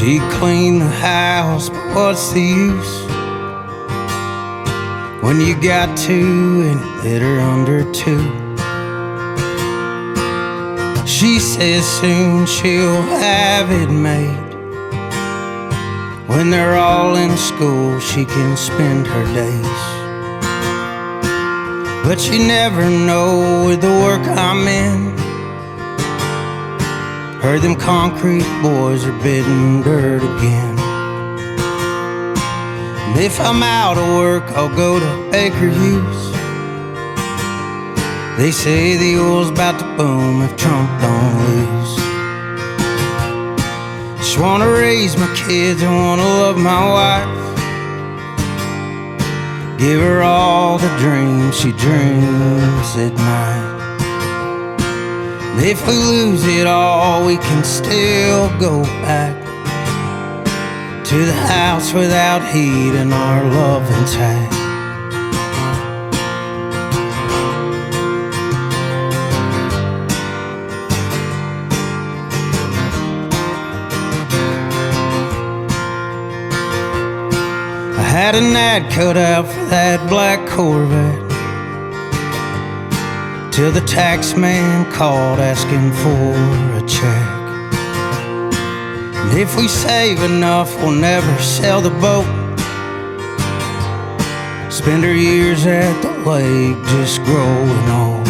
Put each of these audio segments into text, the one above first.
She cleaned the house, but what's the use when you got two and it hit her under two? She says soon she'll have it made. When they're all in school, she can spend her days. But you never know with the work I'm in. Heard them concrete boys are bidding dirt again. And if I'm out of work, I'll go to Baker Hughes. They say the oil's about to boom if Trump don't lose. Just wanna raise my kids and wanna love my wife. Give her all the dreams she dreams at night. And if we lose it all, we can still go back to the house without heat and our love intact. I had an ad cut out for that black Corvette, till the tax man called asking for a check. And if we save enough, we'll never sell the boat. Spend our years at the lake just growing old.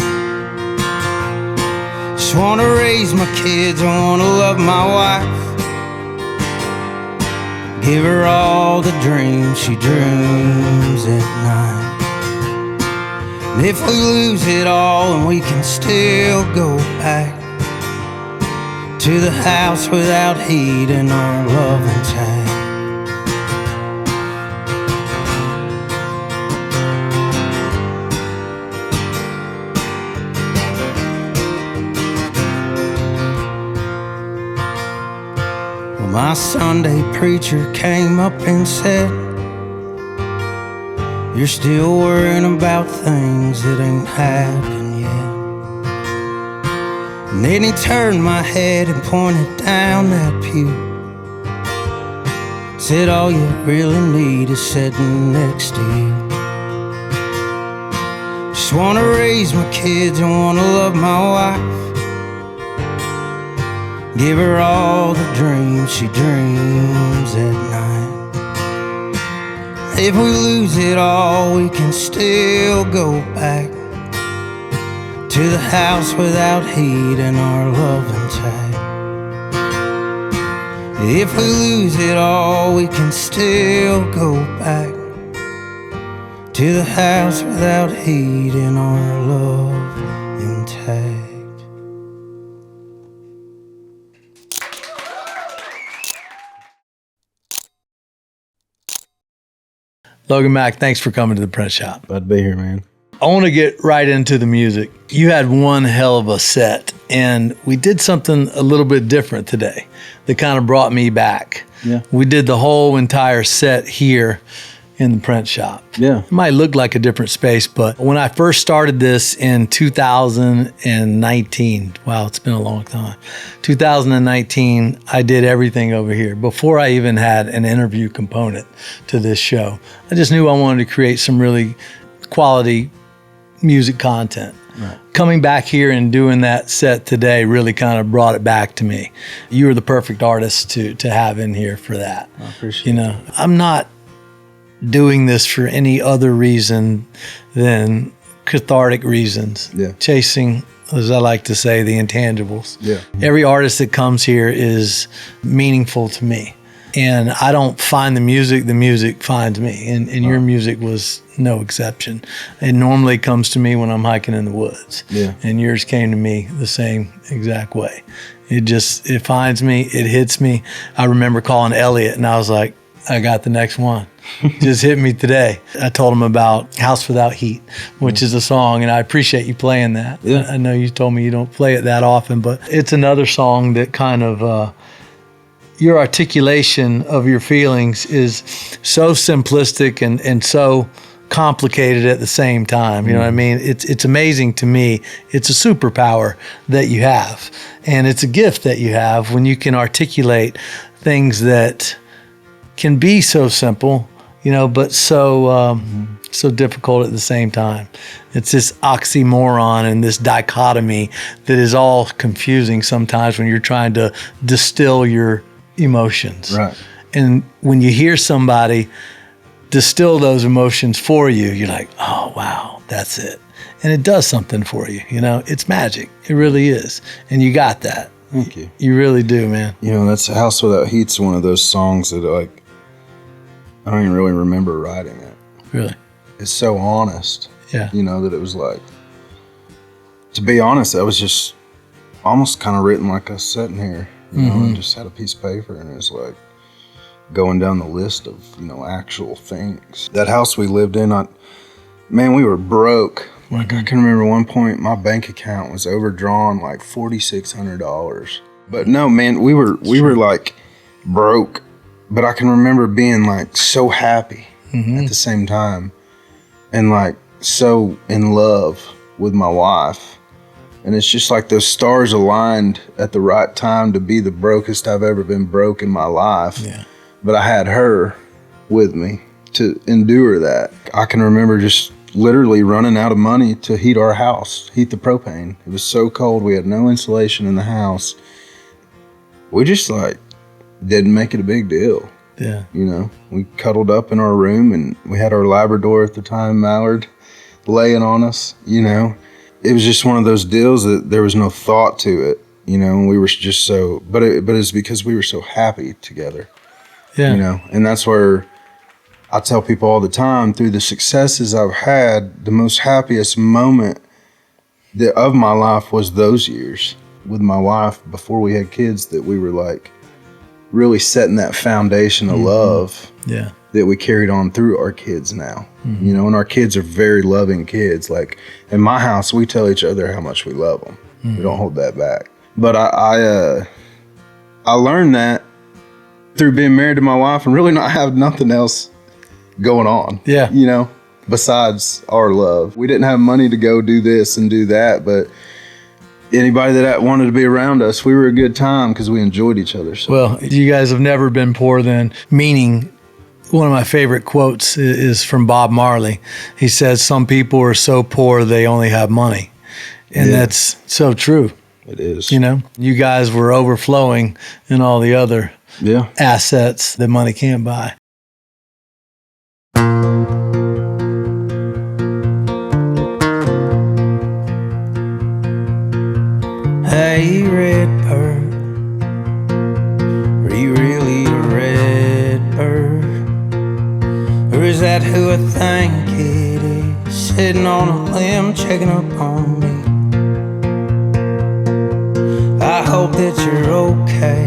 Just wanna raise my kids, I wanna love my wife. Give her all the dreams she dreams at night. And if we lose it all, and we can still go back to the house without heat and our love intact. Well, my Sunday preacher came up and said, you're still worrying about things that ain't happened yet. And then he turned my head and pointed down that pew. Said all you really need is sitting next to you. Just wanna raise my kids and wanna love my wife. Give her all the dreams she dreams at night. If we lose it all, we can still go back to the house without heat and our love intact. If we lose it all, we can still go back to the house without heat and our love intact. Logan Mac, thanks for coming to the print shop. Glad to be here, man. I want to get right into the music. You had one hell of a set, and we did something a little bit different today that kind of brought me back. Yeah. We did the whole entire set here in the print shop. Yeah. It might look like a different space, but when I first started this in 2019, wow, it's been a long time. 2019, I did everything over here before I even had an interview component to this show. I just knew I wanted to create some really quality music content. Right. Coming back here and doing that set today really kind of brought it back to me. You were the perfect artist to have in here for that. I appreciate You know, I'm not doing this for any other reason than cathartic reasons. Yeah. Chasing, as I like to say, the intangibles. Yeah. Every artist that comes here is meaningful to me. And I don't find the music finds me. And your music was no exception. It normally comes to me when I'm hiking in the woods. Yeah. And yours came to me the same exact way. It finds me, it hits me. I remember calling Elliot and I was like, I got the next one. Just hit me today. I told him about House Without Heat, which is a song, and I appreciate you playing that. Yeah. I know you told me you don't play it that often, but it's another song that kind of, your articulation of your feelings is so simplistic and so complicated at the same time. You know what I mean? It's amazing to me. It's a superpower that you have, and it's a gift that you have when you can articulate things that can be so simple, but so so difficult at the same time. It's this oxymoron and this dichotomy that is all confusing sometimes when you're trying to distill your emotions. Right. And when you hear somebody distill those emotions for you, you're like, oh, wow, that's it. And it does something for you. It's magic. It really is. And you got that. Thank you. You really do, man. That's House Without Heat's one of those songs that, like, I don't even really remember writing it. Really? It's so honest. Yeah. That it was like, to be honest, that was just almost kind of written like us sitting here, and just had a piece of paper, and it was like going down the list of, actual things. That house we lived in, we were broke. Like, I can remember one point my bank account was overdrawn like $4,600. But no, man, we were like broke, but I can remember being like so happy at the same time, and like so in love with my wife. And it's just like those stars aligned at the right time to be the brokest I've ever been broke in my life. Yeah. But I had her with me to endure that. I can remember just literally running out of money to heat our house, heat the propane. It was so cold. We had no insulation in the house. We just like didn't make it a big deal. Yeah. We cuddled up in our room, and we had our Labrador at the time, Mallard, laying on us. It was just one of those deals that there was no thought to it, and we were just so, but it's because we were so happy together. Yeah. And that's where I tell people all the time, through the successes I've had, the most happiest moment of my life was those years with my wife before we had kids, that we were like really setting that foundation of love that we carried on through our kids now. And our kids are very loving kids. Like in my house, we tell each other how much we love them. We don't hold that back. But I learned that through being married to my wife and really not have nothing else going on. Yeah. Besides our love. We didn't have money to go do this and do that, but anybody that wanted to be around us, we were a good time because we enjoyed each other. So. Well, you guys have never been poor then, meaning one of my favorite quotes is from Bob Marley. He says, some people are so poor they only have money. And that's so true. It is. You guys were overflowing in all the other assets that money can't buy. Hey, Red Bird, are you really a red bird? Or is that who I think it is, sitting on a limb checking up on me? I hope that you're okay,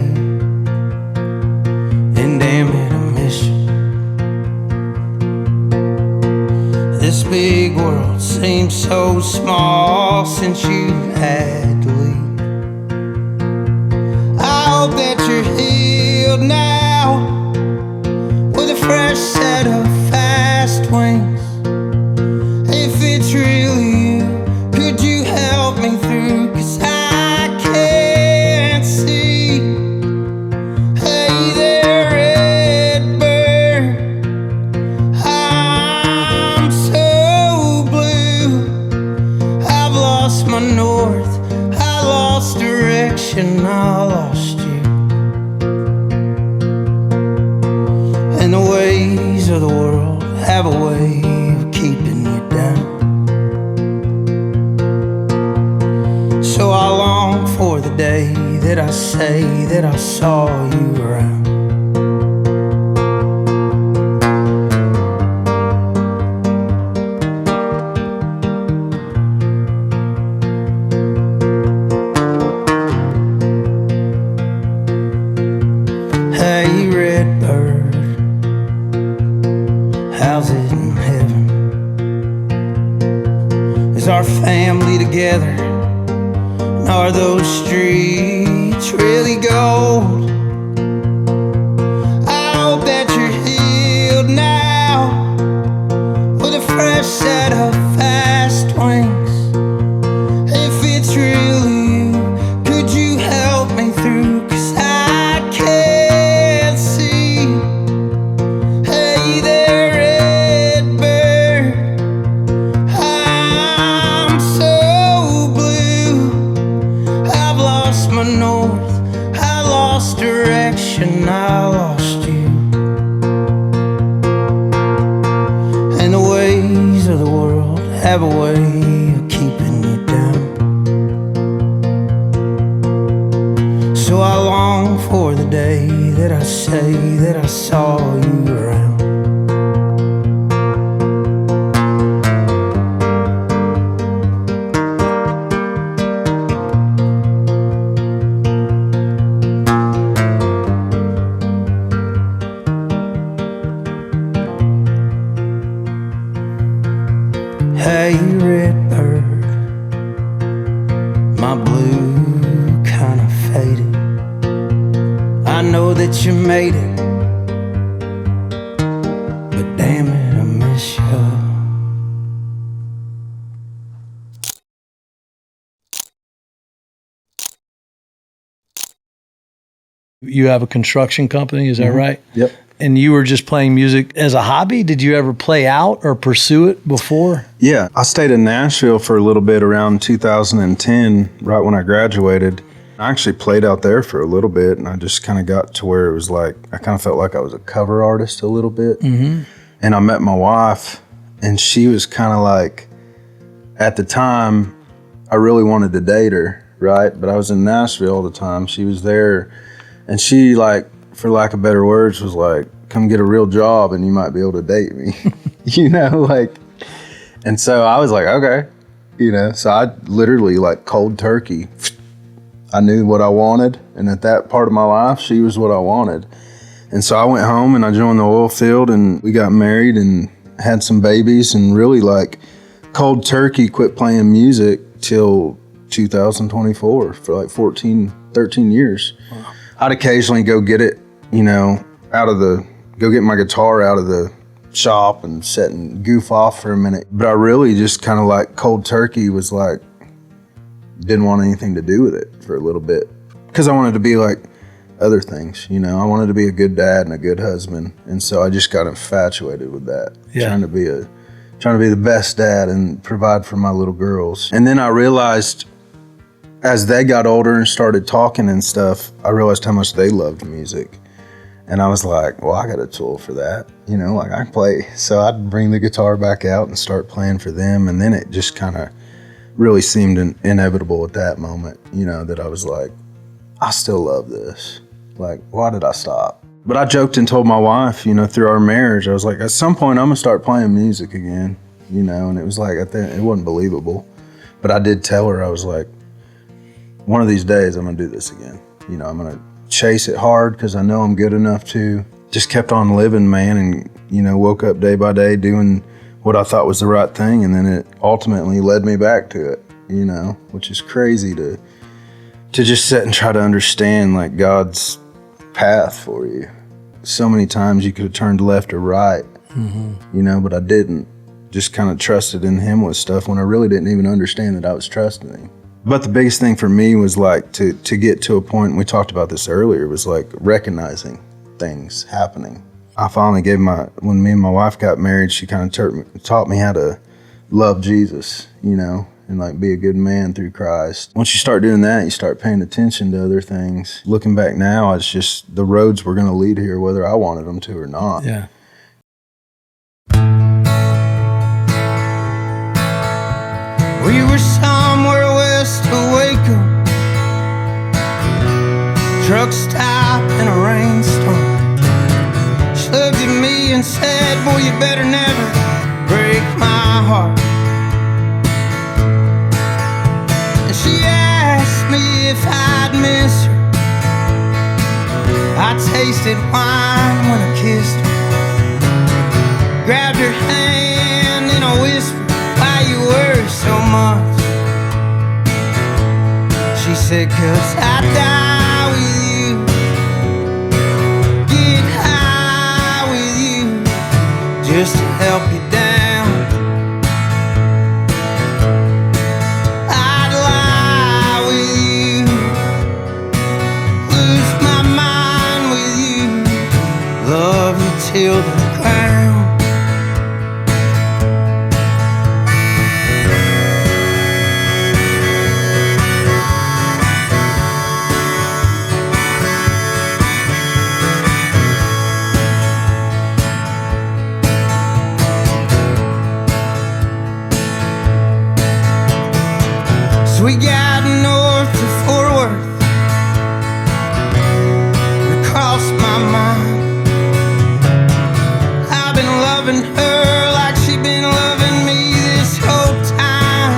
and damn it, I miss you. This big world seems so small since you had to leave. I hope that you're healed now, with a fresh set of fast wings. If it's really you, could you help me through? 'Cause I can't see. Hey there, red bird, I'm so blue. I've lost my north, I lost direction, I lost you. And the ways of the world have a way of keeping you down. So I long for the day that I say that I saw you around. Hey, red bird, how's it in heaven? Is our family together? And are those streets really gold? I hope that you're healed now, with a fresh set of fast wings. If it's really you, could you help me through? 'Cause I can't have a way of keeping you down. So I long for the day that I say that I saw you around. Hey, red bird, my blue kind of faded. I know that you made it, but damn it, I miss you. You have a construction company, is that right? Yep. And you were just playing music as a hobby? Did you ever play out or pursue it before? Yeah, I stayed in Nashville for a little bit around 2010, right when I graduated. I actually played out there for a little bit, and I just kind of got to where it was like, I kind of felt like I was a cover artist a little bit. Mm-hmm. And I met my wife, and she was kind of like, at the time, I really wanted to date her, right? But I was in Nashville all the time. She was there, and she, like, for lack of better words, was like, come get a real job and you might be able to date me, you know, like, and so I was like, okay, you know, so I literally like cold turkey. I knew what I wanted. And at that part of my life, she was what I wanted. And so I went home and I joined the oil field and we got married and had some babies and really like cold turkey quit playing music till 2024 for like 13 years. Wow. I'd occasionally go get it, you know, go get my guitar out of the shop and sit and goof off for a minute. But I really just kind of like cold turkey was like, didn't want anything to do with it for a little bit. Because I wanted to be like other things, you know. I wanted to be a good dad and a good husband. And so I just got infatuated with that. Yeah. Trying to be the best dad and provide for my little girls. And then I realized as they got older and started talking and stuff, I realized how much they loved music. And I was like, well, I got a tool for that. You know, like I can play. So I'd bring the guitar back out and start playing for them. And then it just kind of really seemed inevitable at that moment, you know, that I was like, I still love this. Like, why did I stop? But I joked and told my wife, you know, through our marriage, I was like, at some point I'm gonna start playing music again, you know, and it was like, I think it wasn't believable. But I did tell her, I was like, one of these days I'm gonna do this again. You know, I'm gonna chase it hard because I know I'm good enough to. Just kept on living, man, and, you know, woke up day by day doing what I thought was the right thing, and then it ultimately led me back to it, you know, which is crazy to just sit and try to understand, like, God's path for you. So many times you could have turned left or right, you know, but I didn't. Just kind of trusted in Him with stuff when I really didn't even understand that I was trusting Him. But the biggest thing for me was like to get to a point, and we talked about this earlier, was like recognizing things happening. I finally when me and my wife got married, she kind of taught me how to love Jesus, you know, and like be a good man through Christ. Once you start doing that, you start paying attention to other things. Looking back now, it's just the roads were going to lead here, whether I wanted them to or not. Yeah. We were somewhere west of Waco, truck stop in a rainstorm. She looked at me and said, boy, you better never break my heart. And she asked me if I'd miss her. I tasted wine when I kissed her, grabbed her hand and I whispered, why you worry so much? She said, 'cause I die with you, get high with you, just to help you down. I'd lie with you, lose my mind with you, love you till the ground. We got north to Fort Worth, and it crossed my mind. I've been loving her like she's been loving me this whole time.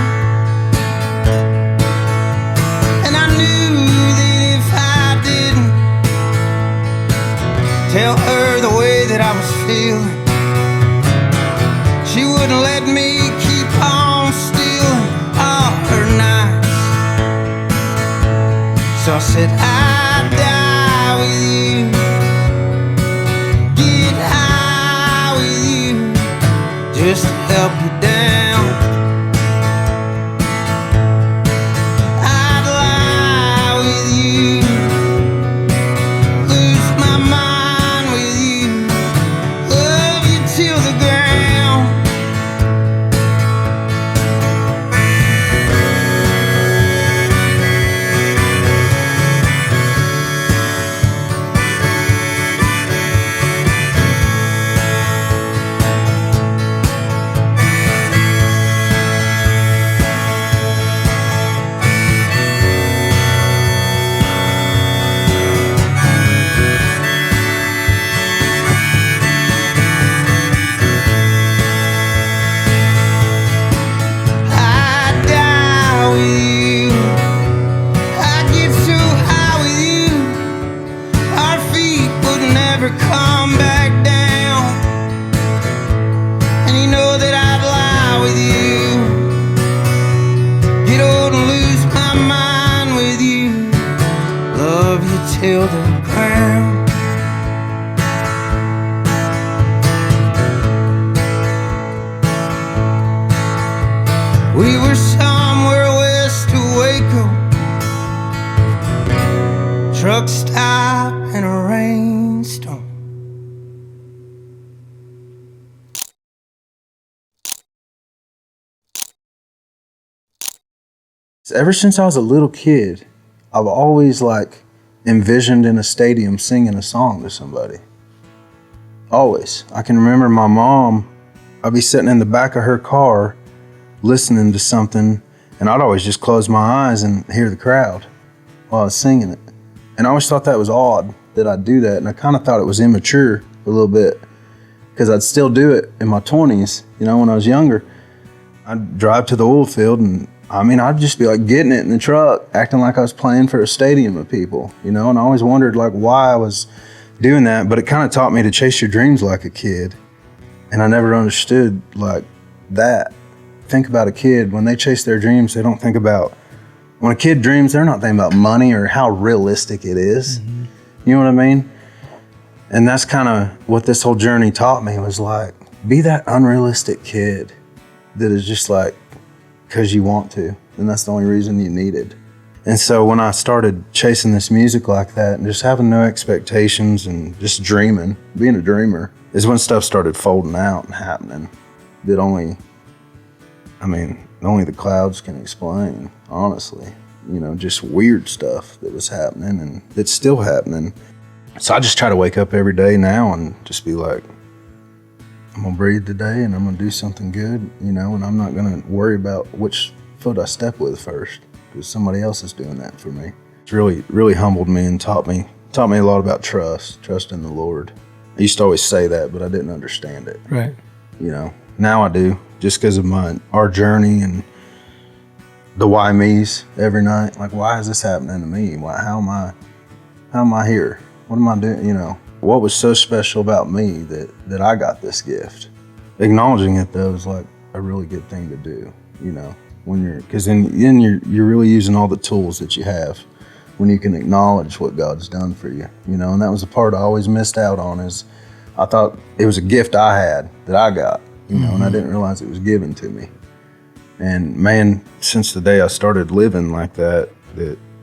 And I knew that if I didn't tell her the way that I was feeling, she wouldn't let me keep on stealing all her nights. So I said, I'd die with you, get high with you, just to help you down. I'd lie with you, lose my mind with you, love you till the ground. I'd die with you, I'd get so high with you, our feet would never come back down. And you know that I'd lie with you, get old and lose my mind with you, love you till the ground. We were somewhere west of Waco, truck stop in a rainstorm. Ever since I was a little kid, I've always like envisioned in a stadium singing a song to somebody. Always. I can remember my mom, I'd be sitting in the back of her car listening to something, and I'd always just close my eyes and hear the crowd while I was singing it. And I always thought that was odd that I'd do that, and I kind of thought it was immature a little bit, because I'd still do it in my 20s, you know, when I was younger. I'd drive to the oil field, and I mean, I'd just be like getting it in the truck, acting like I was playing for a stadium of people, you know, and I always wondered like why I was doing that, but it kind of taught me to chase your dreams like a kid, and I never understood like that. Think about a kid, when they chase their dreams, they don't think about, when a kid dreams, they're not thinking about money or how realistic it is. Mm-hmm. You know what I mean? And that's kind of what this whole journey taught me, was like, be that unrealistic kid that is just like, because you want to, and that's the only reason you need it. And so when I started chasing this music like that and just having no expectations and just dreaming, being a dreamer, is when stuff started folding out and happening that only the clouds can explain, honestly. You know, just weird stuff that was happening and that's still happening. So I just try to wake up every day now and just be like, I'm gonna breathe today and I'm gonna do something good, you know, and I'm not gonna worry about which foot I step with first, because somebody else is doing that for me. It's really, really humbled me and taught me a lot about trust in the Lord. I used to always say that, but I didn't understand it. Right. You know, now I do, just because of our journey and the why me's every night. Like, why is this happening to me? How am I here? What am I doing? You know, what was so special about me that I got this gift? Acknowledging it though is like a really good thing to do, you know, because then you're really using all the tools that you have when you can acknowledge what God's done for you, you know. And that was the part I always missed out on, is I thought it was a gift I had that I got, you know, and I didn't realize it was given to me. And man, since the day I started living like that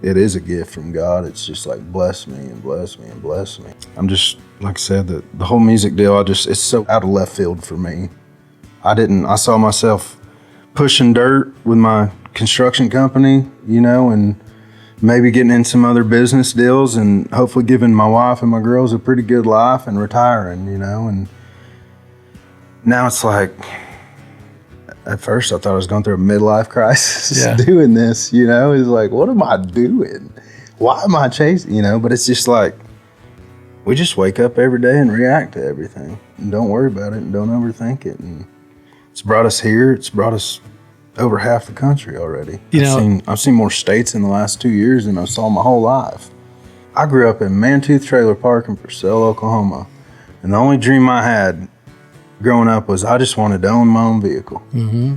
it is a gift from God. It's just like, bless me and bless me and bless me. I'm just, like I said, the whole music deal, it's so out of left field for me. I saw myself pushing dirt with my construction company, you know, and maybe getting in some other business deals and hopefully giving my wife and my girls a pretty good life and retiring, you know. And now it's like, at first I thought I was going through a midlife crisis Yeah. doing this, you know? It's like, what am I doing? Why am I chasing, you know? But it's just like, we just wake up every day and react to everything and don't worry about it and don't overthink it. And it's brought us here. It's brought us over half the country already. I've seen more states in the last 2 years than I saw my whole life. I grew up in Mantooth Trailer Park in Purcell, Oklahoma. And the only dream I had growing up was I just wanted to own my own vehicle. Mm-hmm.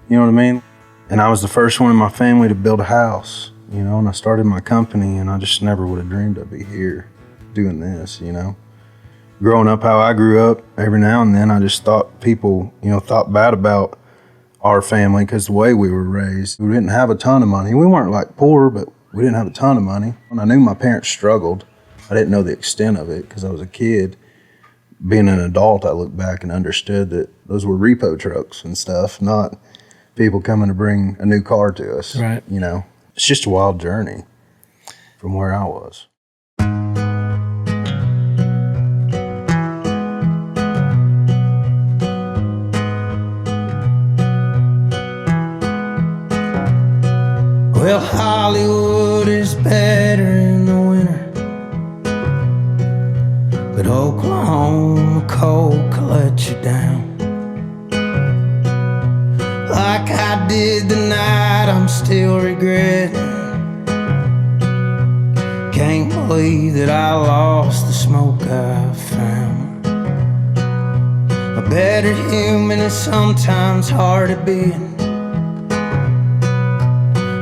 You know what I mean? And I was the first one in my family to build a house, you know, and I started my company, and I just never would have dreamed I'd be here doing this, you know. Growing up how I grew up, every now and then I just thought people, you know, thought bad about our family because the way we were raised. We didn't have a ton of money. We weren't like poor, but we didn't have a ton of money. When I knew my parents struggled, I didn't know the extent of it because I was a kid. Being an adult, I looked back and understood that those were repo trucks and stuff, not people coming to bring a new car to us. Right. You know, it's just a wild journey from where I was. Well, Hollywood is better in the winter, but Oklahoma cold could let you down. Like I did the night I'm still regretting. Can't believe that I lost the smoke I found. A better human is sometimes hard to be.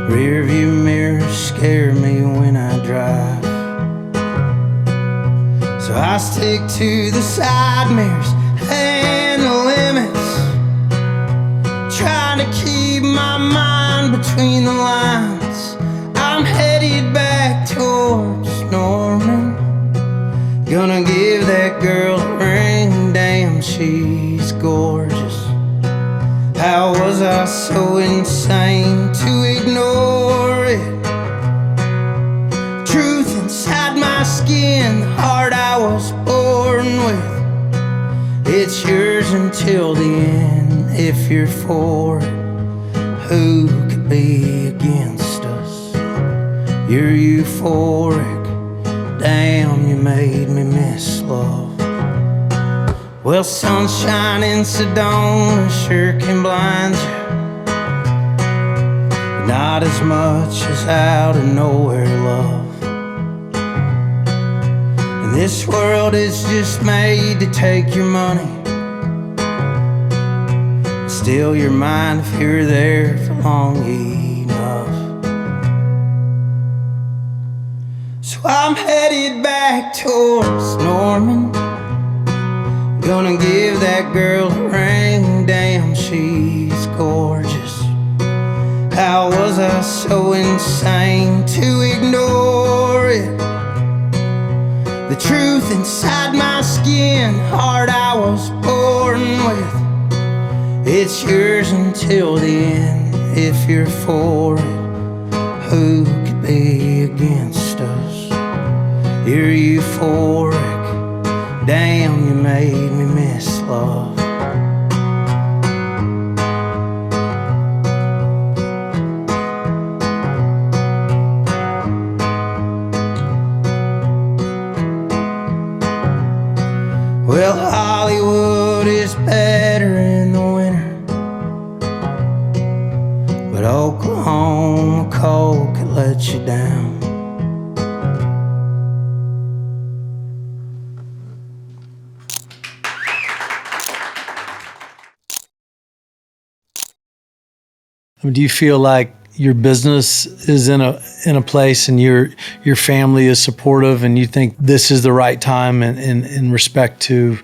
Rearview mirrors scare me when I drive, so I stick to the side mirrors and the limits, trying to keep my mind between the lines. I'm headed back towards Norman, gonna give that girl a ring, damn she's gorgeous. How was I so insane to ignore it? Truth inside my skin, the heart I was born with. It's yours until the end, if you're for it. Who could be against us? You're euphoric, damn you made me miss love. Well, sunshine in Sedona sure can blind you, but not as much as out of nowhere love. And this world is just made to take your money, steal your mind if you're there for long enough. So I'm headed back towards Norman, gonna give that girl a ring, damn she's gorgeous. How was I so insane to ignore it? The truth inside my skin, heart I was born with. It's yours until the end, if you're for it. Who could be against us? You're euphoric, damn, you made me miss love. Well, Hollywood is better in the winter, but Oklahoma cold could let you down. Do you feel like your business is in a place and your family is supportive and you think this is the right time in respect to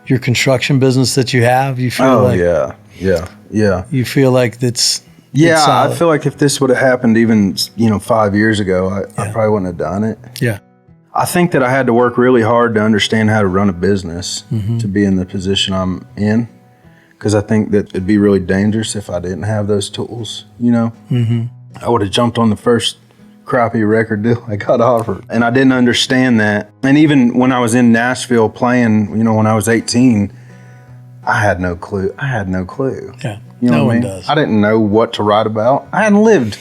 your construction business that you have? You feel yeah. You feel like it's I feel like if this would have happened even 5 years ago, I probably wouldn't have done it. Yeah. I think that I had to work really hard to understand how to run a business to be in the position I'm in. Because I think that it'd be really dangerous if I didn't have those tools, I would have jumped on the first crappy record deal I got offered. And I didn't understand that. And even when I was in Nashville playing, when I was 18, I had no clue. Yeah, You know no what I one mean? does. I didn't know what to write about. I hadn't lived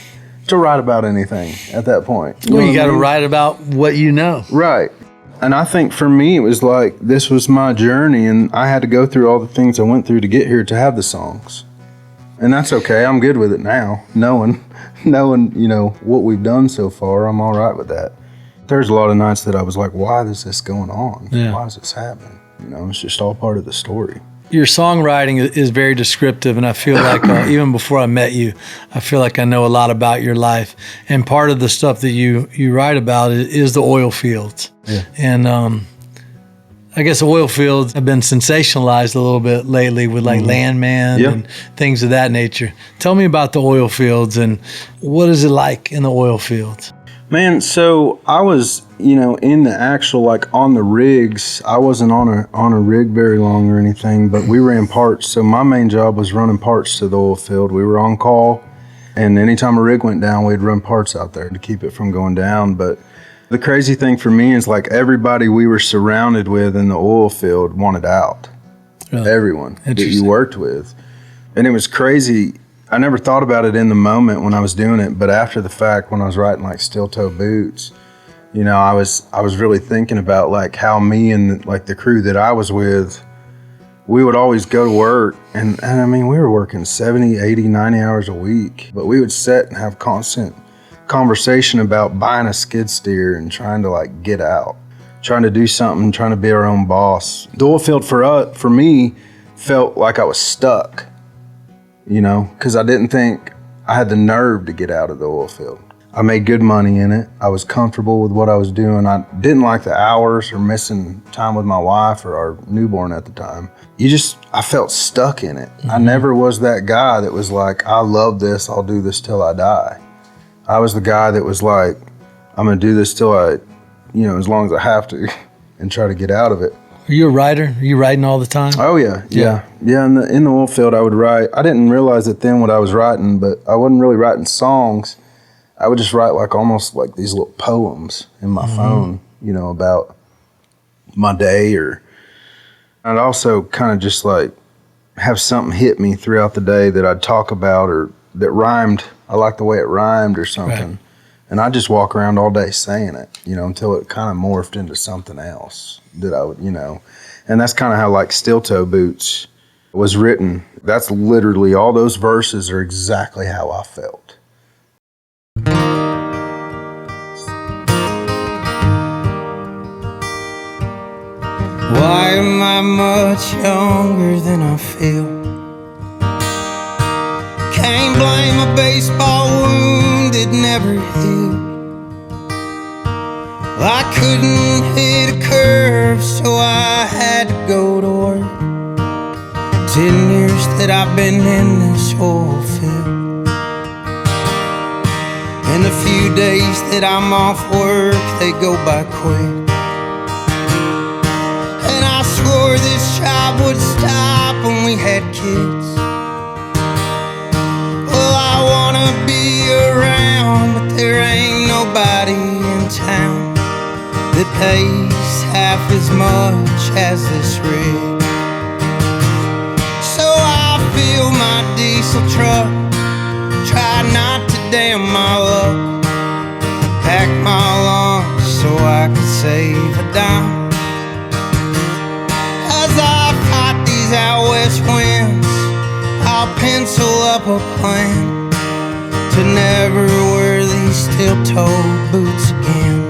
to write about anything at that point. Well, know you what got I to mean? write about what you know. Right. And I think for me, it was like, this was my journey, and I had to go through all the things I went through to get here to have the songs. And that's okay. I'm good with it now. Knowing, you know, what we've done so far, I'm all right with that. There's a lot of nights that I was like, why is this going on? Yeah. Why is this happening? You know, it's just all part of the story. Your songwriting is very descriptive, and I feel like even before I met you, I feel like I know a lot about your life. And part of the stuff that you write about is the oil fields. Yeah. And I guess oil fields have been sensationalized a little bit lately with like Landman Yeah. and things of that nature. Tell me about the oil fields and what is it like in the oil fields? Man, so I was, you know, in the actual, like on the rigs. I wasn't on a rig very long or anything, but we ran parts. So my main job was running parts to the oil field. We were on call, and anytime a rig went down, we'd run parts out there to keep it from going down. But the crazy thing for me is like everybody we were surrounded with in the oil field wanted out. Really? Everyone that you Interesting. worked with. And it was crazy. I never thought about it in the moment when I was doing it, but after the fact, when I was writing like Steel Toe Boots, you know, I was really thinking about like how me and like the crew that I was with, we would always go to work, and I mean, we were working 70, 80, 90 hours a week, but we would sit and have constant conversation about buying a skid steer and trying to like get out, trying to do something, trying to be our own boss. The oil field for me felt like I was stuck. You know, because I didn't think I had the nerve to get out of the oil field. I made good money in it. I was comfortable with what I was doing. I didn't like the hours or missing time with my wife or our newborn at the time. I felt stuck in it. I never was that guy that was like, I love this, I'll do this till I die. I was the guy that was like, I'm gonna do this till I, you know, as long as I have to and try to get out of it. Are you a writer? Are you writing all the time? Oh yeah. In the oil field, I would write. I didn't realize it then what I was writing, but I wasn't really writing songs. I would just write like almost like these little poems in my phone, you know, about my day, or I'd also kind of just like have something hit me throughout the day that I'd talk about or that rhymed. I like the way it rhymed or something. Right. And I'd just walk around all day saying it, you know, until it kind of morphed into something else that I would, you know. And that's kind of how like Steel Toe Boots was written. That's literally, all those verses are exactly how I felt. Why am I much younger than I feel? Can't blame a baseball wound that never healed. I couldn't hit a curve, so I had to go to work. 10 years that I've been in this oil field, and the few days that I'm off work, they go by quick. And I swore this job would stop when we had kids. Well, I wanna be around, but there ain't nobody in town that pays half as much as this rig. So I fill my diesel truck, try not to damn my luck, pack my lunch so I could save a dime. As I fight these out west winds, I'll pencil up a plan to never wear these steel-toed boots again.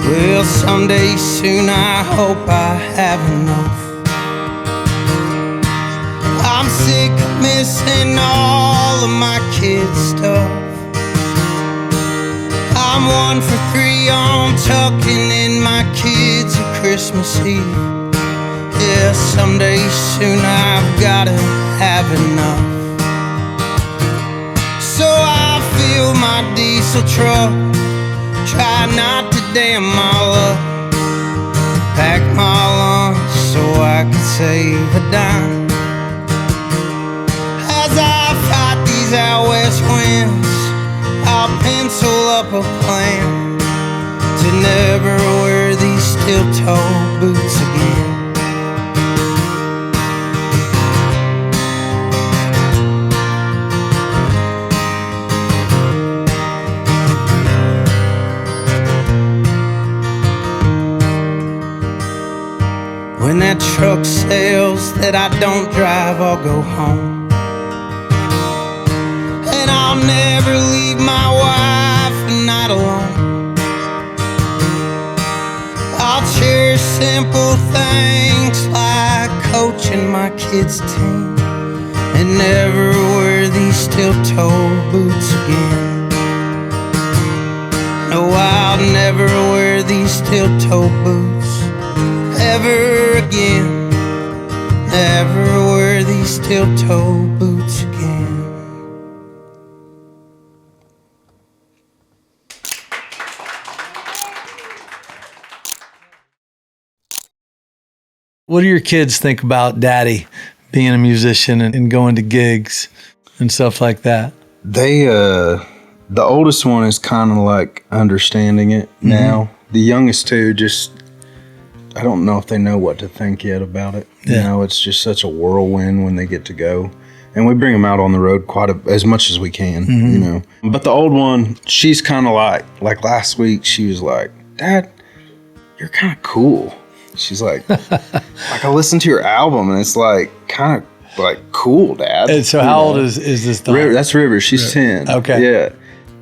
Well, someday soon I hope I have enough. I'm sick of missing all of my kids' stuff. I'm 1 for 3 on tucking in my kids at Christmas Eve. Yeah, someday soon I've gotta have enough. So I fill my diesel truck, try not to damn my luck, pack my lunch so I could save a dime. As I fight these out west winds, I'll I'll pencil up a plan to never wear these steel-toe boots again. When that truck sails that I don't drive, I'll go home. And I'll never leave my wife a night alone. I'll cherish simple things like coaching my kids' team and never wear these steel-toe boots again. No, I'll never wear these steel-toe boots ever again. Never wear these steel-toe boots again. What do your kids think about Daddy being a musician and going to gigs and stuff like that? They, the oldest one is kind of like understanding it now. The youngest two just, I don't know if they know what to think yet about it. Yeah. You know, it's just such a whirlwind when they get to go. And we bring them out on the road as much as we can, you know. But the old one, she's kind of like last week, she was like, Dad, you're kind of cool. She's like I listened to your album and it's like kind of like cool, Dad. And so how old is this dog? River, that's River. She's 10. Okay. Yeah.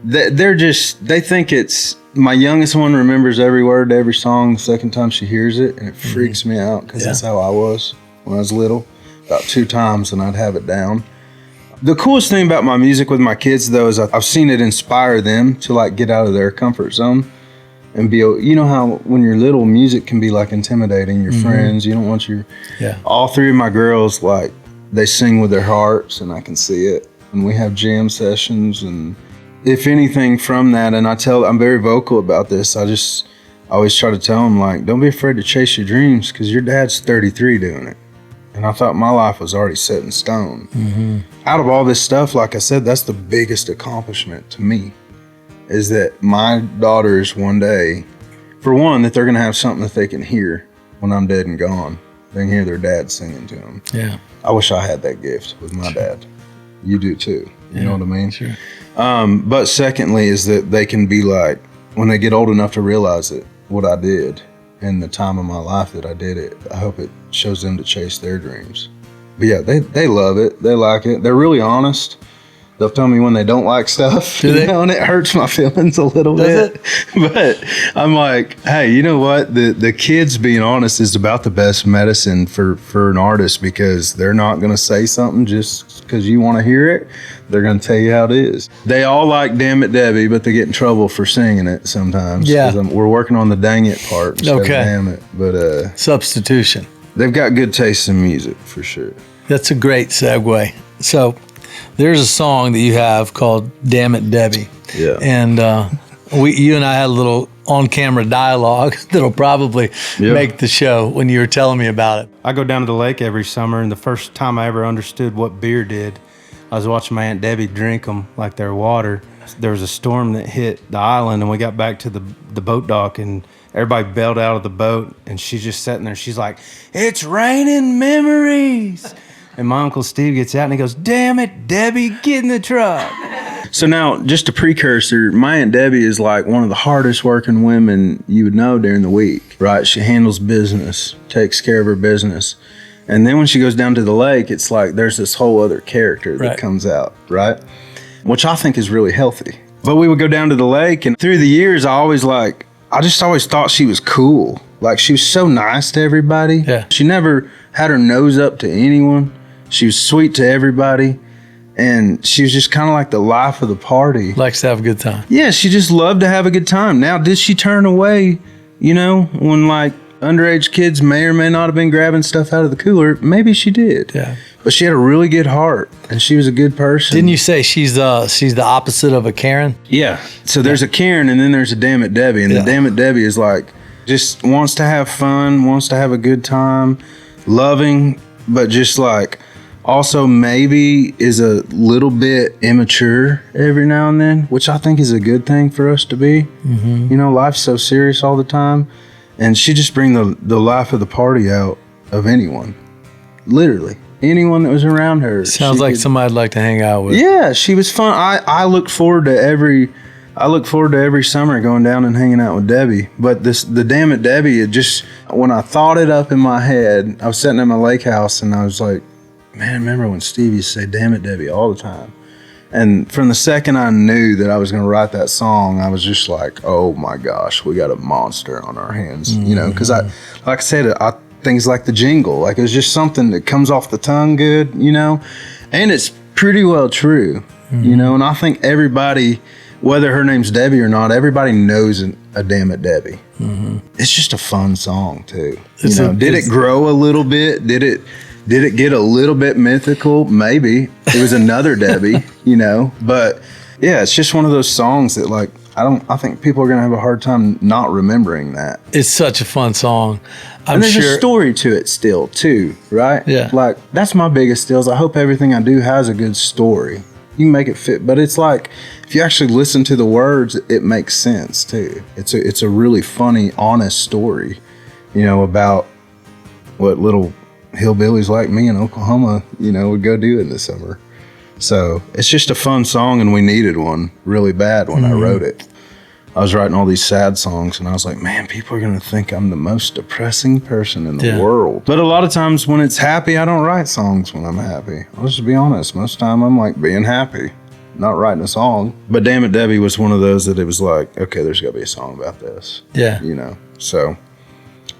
They think it's, my youngest one remembers every word to every song the second time she hears it, and it freaks me out because that's how I was when I was little. About 2 times and I'd have it down. The coolest thing about my music with my kids though is I've seen it inspire them to like get out of their comfort zone and be, you know how when you're little, music can be like intimidating your friends. You don't want your, all 3 of my girls, like they sing with their hearts and I can see it. And we have jam sessions, and if anything from that, and I'm very vocal about this. I always try to tell them like, don't be afraid to chase your dreams because your dad's 33 doing it. And I thought my life was already set in stone. Out of all this stuff, like I said, that's the biggest accomplishment to me, is that my daughters one day, for one, that they're going to have something that they can hear when I'm dead and gone. They can hear their dad singing to them. Yeah. I wish I had that gift with my dad. You do too. You know what I mean? Sure. But secondly is that they can be like, when they get old enough to realize it, what I did in the time of my life that I did it, I hope it shows them to chase their dreams. But yeah, they love it. They like it. They're really honest. They'll tell me when they don't like stuff, Do they? you know, and it hurts my feelings a little bit. But I'm like, hey, you know what? The kids being honest is about the best medicine for an artist, because they're not going to say something just because you want to hear it. They're going to tell you how it is. They all like Damn It Debbie, but they get in trouble for singing it sometimes. Yeah. 'Cause we're working on the dang it part instead of damn it. But Substitution. they've got good taste in music for sure. That's a great segue. So there's a song that you have called Damn It Debbie. Yeah. And you and I had a little on-camera dialogue that'll probably make the show when you were telling me about it. I go down to the lake every summer, and the first time I ever understood what beer did, I was watching my Aunt Debbie drink them like they're water. There was a storm that hit the island, and we got back to the boat dock, and everybody bailed out of the boat, and she's just sitting there. She's like, "It's raining memories." And my Uncle Steve gets out and he goes, "Damn it, Debbie, get in the truck." So now, just a precursor, my Aunt Debbie is like one of the hardest working women you would know during the week, right? She handles business, takes care of her business. And then when she goes down to the lake, it's like there's this whole other character that comes out, right? Which I think is really healthy. But we would go down to the lake, and through the years, I just always thought she was cool. Like, she was so nice to everybody. Yeah. She never had her nose up to anyone. She was sweet to everybody. And she was just kind of like the life of the party. Likes to have a good time. Yeah, she just loved to have a good time. Now, did she turn away, you know, when like underage kids may or may not have been grabbing stuff out of the cooler? Maybe she did. Yeah. But she had a really good heart, and she was a good person. Didn't you say she's the opposite of a Karen? Yeah. So there's a Karen, and then there's a Damn It Debbie. And the Damn It Debbie is like, just wants to have fun, wants to have a good time, loving, but just like also maybe is a little bit immature every now and then, which I think is a good thing for us to be. Mm-hmm. You know, life's so serious all the time. And she just bring the life of the party out of anyone. Literally. Anyone that was around her. Sounds like somebody I'd like to hang out with. Yeah, she was fun. I look forward to every summer going down and hanging out with Debbie. But the Damn It Debbie, it just, when I thought it up in my head, I was sitting at my lake house and I was like, man, I remember when Steve used to say Damn It Debbie all the time. And from the second I knew that I was going to write that song, I was just like, oh my gosh, we got a monster on our hands. You know, because like I said, things like the jingle, like it's just something that comes off the tongue good, you know, and it's pretty well true, you know, and I think everybody, whether her name's Debbie or not, everybody knows a Damn It Debbie. It's just a fun song too. Did it grow a little bit? Did it get a little bit mythical? Maybe. It was another Debbie, you know, but yeah, it's just one of those songs that like, I think people are going to have a hard time not remembering that. It's such a fun song. And there's a story to it still, too, right? Yeah. Like, that's my biggest deal is I hope everything I do has a good story. You can make it fit, but it's like, if you actually listen to the words, it makes sense, too. It's a really funny, honest story, you know, about what little hillbillies like me in Oklahoma, you know, would go do in the summer. So it's just a fun song, and we needed one really bad when I wrote it. I was writing all these sad songs, and I was like, man, people are going to think I'm the most depressing person in the world. But a lot of times when it's happy, I don't write songs when I'm happy. I'll just be honest. Most of the time I'm like being happy, not writing a song. But Damn It Debbie was one of those that it was like, okay, there's got to be a song about this. Yeah. You know, so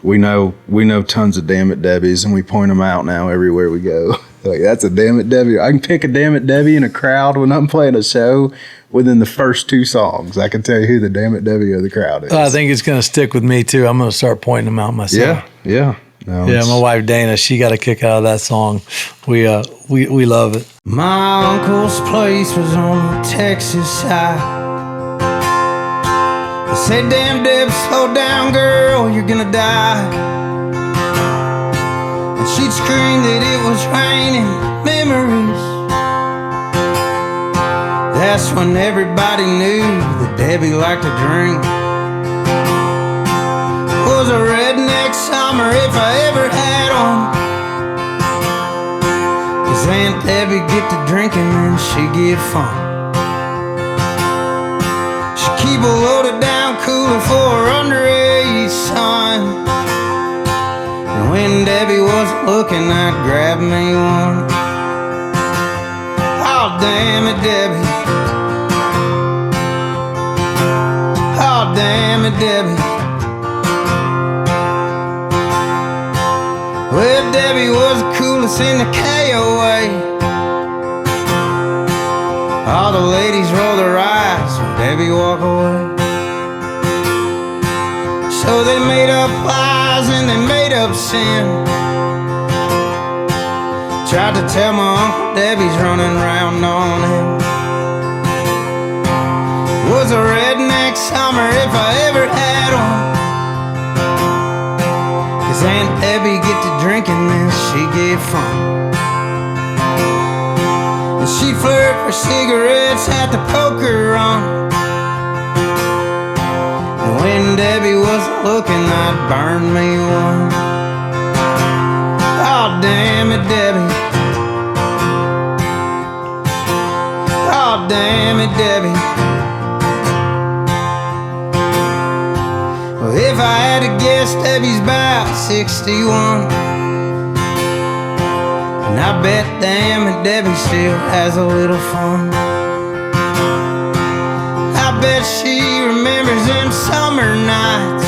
we know tons of Damn It Debbies, and we point them out now everywhere we go. Like, that's a Damn It Debbie. I can pick a Damn It Debbie in a crowd when I'm playing a show. Within the first two songs, I can tell you who the Damn It Debbie of the crowd is. I think it's going to stick with me too. I'm going to start pointing them out myself. Yeah. No, yeah, my wife Dana, she got a kick out of that song. We love it. My uncle's place was on the Texas side. I said, damn Deb, slow down, girl, you're gonna die. And she'd scream that it was raining memories. That's when everybody knew that Debbie liked to drink. It was a redneck summer if I ever had one. 'Cause Aunt Debbie get to drinking and she get fun. She'd keep a loaded down cooler for her underage son. And when Debbie wasn't looking, I'd grab me one. Oh, damn it, Debbie. Oh, damn it, Debbie. Well, Debbie was the coolest in the KOA. All the ladies roll their eyes when Debbie walk away. So they made up lies and they made up sin. Tried to tell my Uncle Debbie's running around on him. It was a redneck summer if I ever had one. 'Cause Aunt Debbie get to drinking and she get fun. And she flirt for cigarettes at the poker run. And when Debbie wasn't looking, I'd burn me one. Oh, damn it, Debbie. Oh, damn it, Debbie. Well, if I had to guess, Debbie's about 61. And I bet, damn it, Debbie still has a little fun. I bet she remembers them summer nights,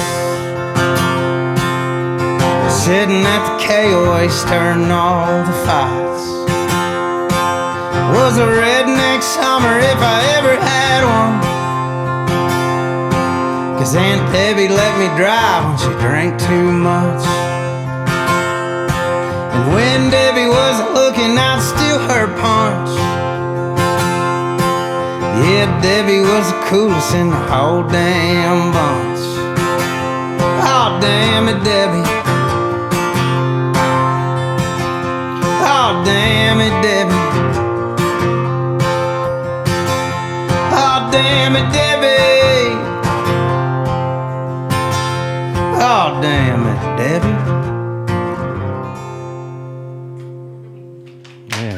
sitting at the KOA stirring all the fights. Was a redneck summer if I ever had one. 'Cause Aunt Debbie let me drive when she drank too much. And when Debbie wasn't looking, I'd steal her punch. Yeah, Debbie was the coolest in the whole damn bunch. Oh, damn it, Debbie. Oh, damn it, Oh, damn it, Debbie. Yeah.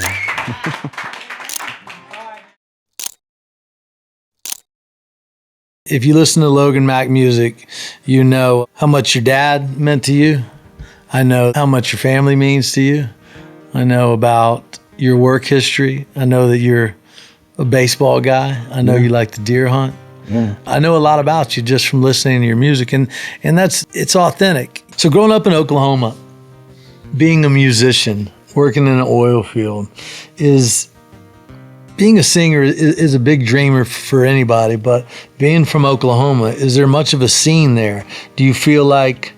If you listen to Logan Mac music, you know how much your dad meant to you. I know how much your family means to you. I know about your work history. I know that you're a baseball guy. I know you like to deer hunt. Yeah. I know a lot about you just from listening to your music, and it's authentic. So growing up in Oklahoma, being a musician, working in an oil field, being a singer is a big dreamer for anybody, but being from Oklahoma, is there much of a scene there? Do you feel like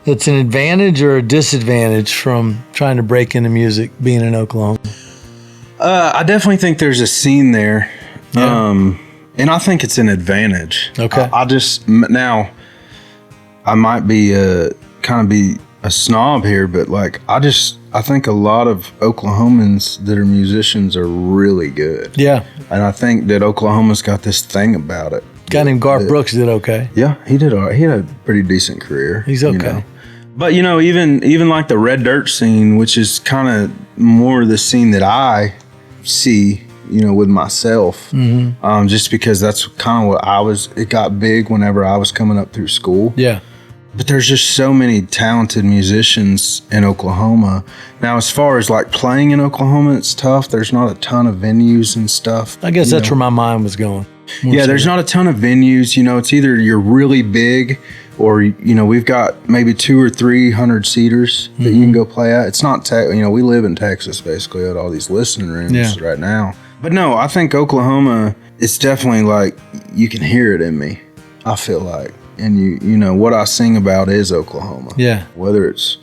it's an advantage or a disadvantage from trying to break into music being in Oklahoma? I definitely think there's a scene there. Yeah. And I think it's an advantage. Okay. Now, I might be kind of be a snob here, but like I think a lot of Oklahomans that are musicians are really good. Yeah. And I think that Oklahoma's got this thing about it. A guy named Garth Brooks did okay. Yeah, he did. He had a pretty decent career. He's okay. You know? But even like the Red Dirt scene, which is kind of more the scene that I see, with myself, just because that's kind of what it got big whenever I was coming up through school. Yeah. But there's just so many talented musicians in Oklahoma. Now, as far as like playing in Oklahoma, it's tough. There's not a ton of venues and stuff. I guess that's where my mind was going. Yeah, there's not a ton of venues. It's either you're really big or, we've got maybe 200 or 300 seaters that you can go play at. It's not, we live in Texas basically at all these listening rooms right now. But no, I think Oklahoma, it's definitely like, you can hear it in me, I feel like. And what I sing about is Oklahoma. Yeah. Whether it's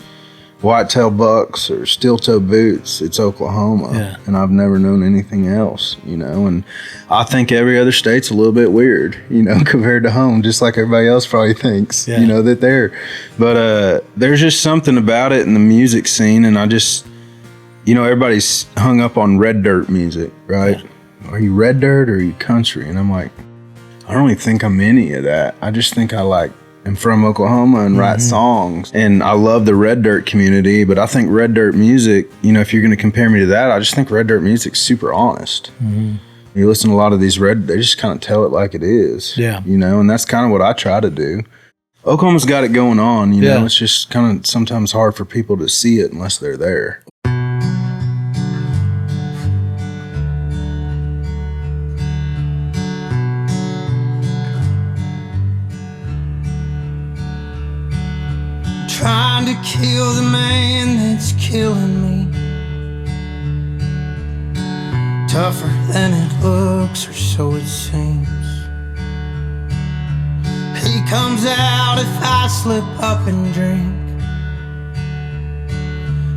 whitetail bucks or steel-toe boots, it's Oklahoma. Yeah. And I've never known anything else, and I think every other state's a little bit weird, compared to home, just like everybody else probably thinks, that they're, but there's just something about it in the music scene. And I just, everybody's hung up on Red Dirt music, right? Yeah. Are you Red Dirt or are you country? And I'm like, I don't really think I'm any of that. I just think I'm from Oklahoma and write songs. And I love the Red Dirt community, but I think Red Dirt music, if you're going to compare me to that, I just think Red Dirt music's super honest. You listen to a lot of these they just kind of tell it like it is. Yeah. And that's kind of what I try to do. Oklahoma's got it going on, know. It's just kind of sometimes hard for people to see it unless they're there. Trying to kill the man that's killing me. Tougher than it looks, or so it seems. He comes out if I slip up and drink.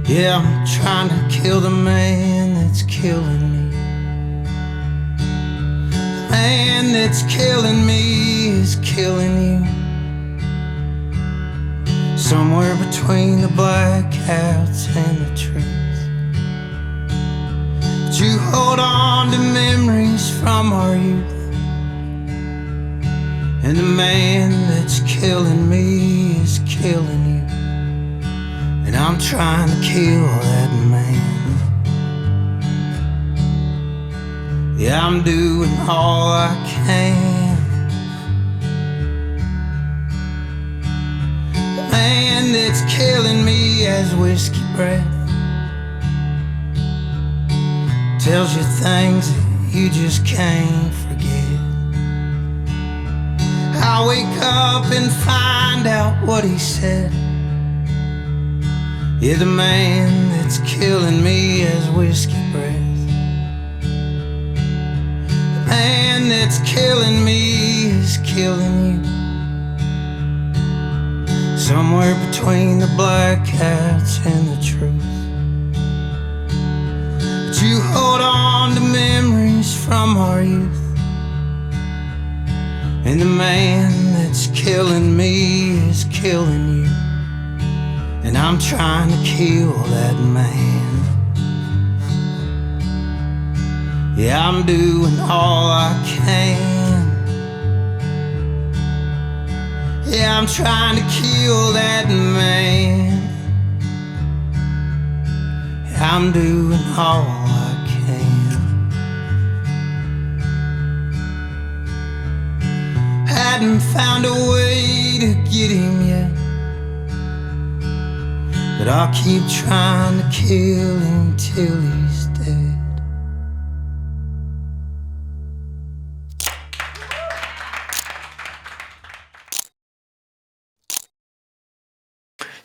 Yeah, I'm trying to kill the man that's killing me. The man that's killing me is killing you. Somewhere between the blackouts and the truth. But you hold on to memories from our youth. And the man that's killing me is killing you. And I'm trying to kill that man. Yeah, I'm doing all I can. The man that's killing me has whiskey breath. Tells you things that you just can't forget. I wake up and find out what he said. Yeah, the man that's killing me has whiskey breath. The man that's killing me is killing you. Somewhere between the blackouts and the truth. But you hold on to memories from our youth. And the man that's killing me is killing you. And I'm trying to kill that man. Yeah, I'm doing all I can. Yeah, I'm trying to kill that man. I'm doing all I can. Hadn't found a way to get him yet, but I'll keep trying to kill him till he's dead.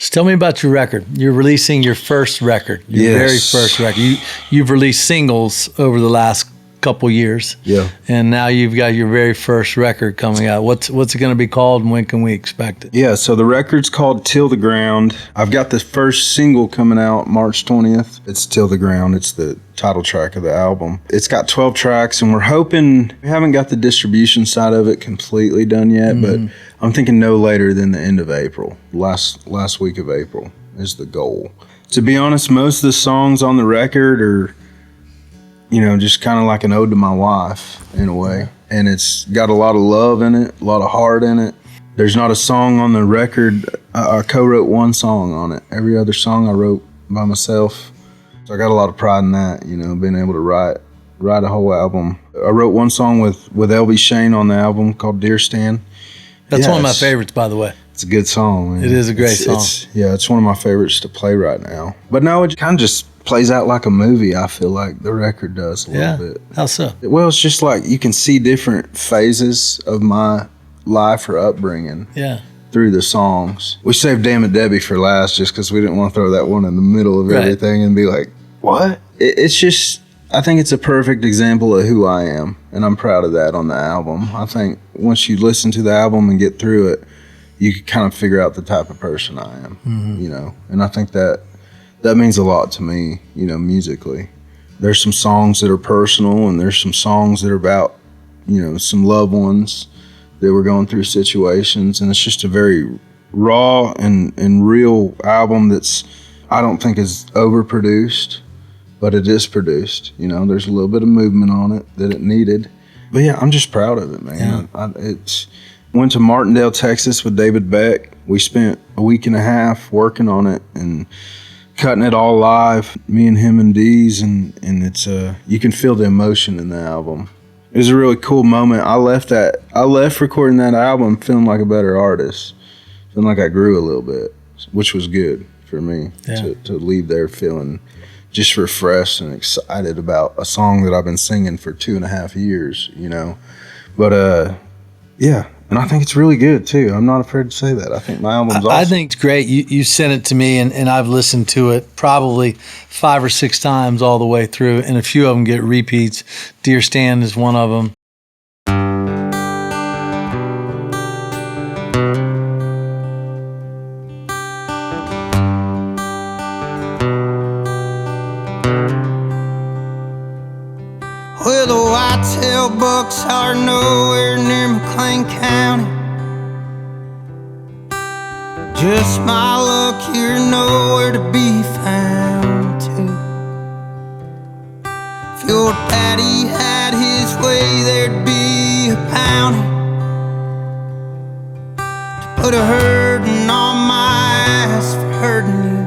So tell me about your record. You're releasing your first record, your Yes. very first record. You've released singles over the last couple years. Yeah. And now you've got your very first record coming out. What's it going to be called, and when can we expect it? Yeah, so the record's called Till the Ground. I've got the first single coming out March 20th. It's Till the Ground. It's the title track of the album. It's got 12 tracks, and we're hoping, we haven't got the distribution side of it completely done yet, but I'm thinking no later than the end of April. Last week of April is the goal. To be honest, most of the songs on the record are, you know, just kind of like an ode to my wife in a way. And it's got a lot of love in it, a lot of heart in it. There's not a song on the record. I co-wrote one song on it. Every other song I wrote by myself. So I got a lot of pride in that, you know, being able to write a whole album. I wrote one song with LB Shane on the album called Deer Stand. That's one of my Yes. favorites, by the way. It's a good song, man. It is a great song. It's one of my favorites to play right now. But no, it kind of just plays out like a movie, I feel like the record does a little bit. How so? Well, it's just like you can see different phases of my life or upbringing Yeah. through the songs. We saved Damn It Debbie for last just because we didn't want to throw that one in the middle of Right. everything and be like, what? It's just, I think it's a perfect example of who I am, and I'm proud of that on the album. I think once you listen to the album and get through it, you can kind of figure out the type of person I am, you know, and I think that means a lot to me, you know, musically. There's some songs that are personal, and there's some songs that are about, you know, some loved ones that were going through situations, and it's just a very raw and real album that's, I don't think is overproduced, but it is produced. You know, there's a little bit of movement on it that it needed. But yeah, I'm just proud of it, man. Went to Martindale, Texas with David Beck. We spent a week and a half working on it and cutting it all live, me and him and Deez, and it's you can feel the emotion in the album. It was a really cool moment. I left recording that album feeling like a better artist, feeling like I grew a little bit, which was good for me to leave there feeling just refreshed and excited about a song that I've been singing for 2.5 years, you know. But yeah, and I think it's really good too. I'm not afraid to say that. I think my album's awesome. I think it's great. You sent it to me, and I've listened to it probably 5 or 6 times all the way through, and a few of them get repeats. Deer Stand is one of them. Well, the whitetail bucks are nowhere near McLean County. Just my luck, you're nowhere to be found too. If your daddy had his way, there'd be a bounty to put a hurtin' on my ass for hurting you.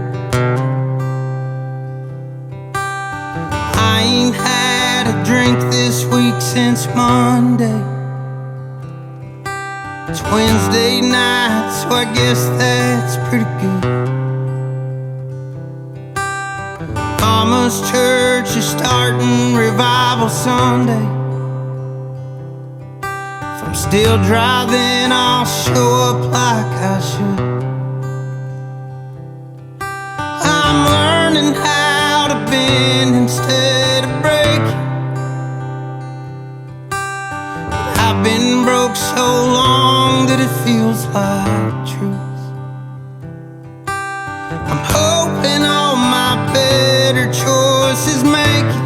I ain't had a drink this week since Monday. It's Wednesday night, so I guess that's pretty good. Mama's church is starting revival Sunday. If I'm still driving, I'll show up like I should. I'm learning how to bend instead of break. But I've been broke so long that it feels like truth. I'm hoping all my better choices make it,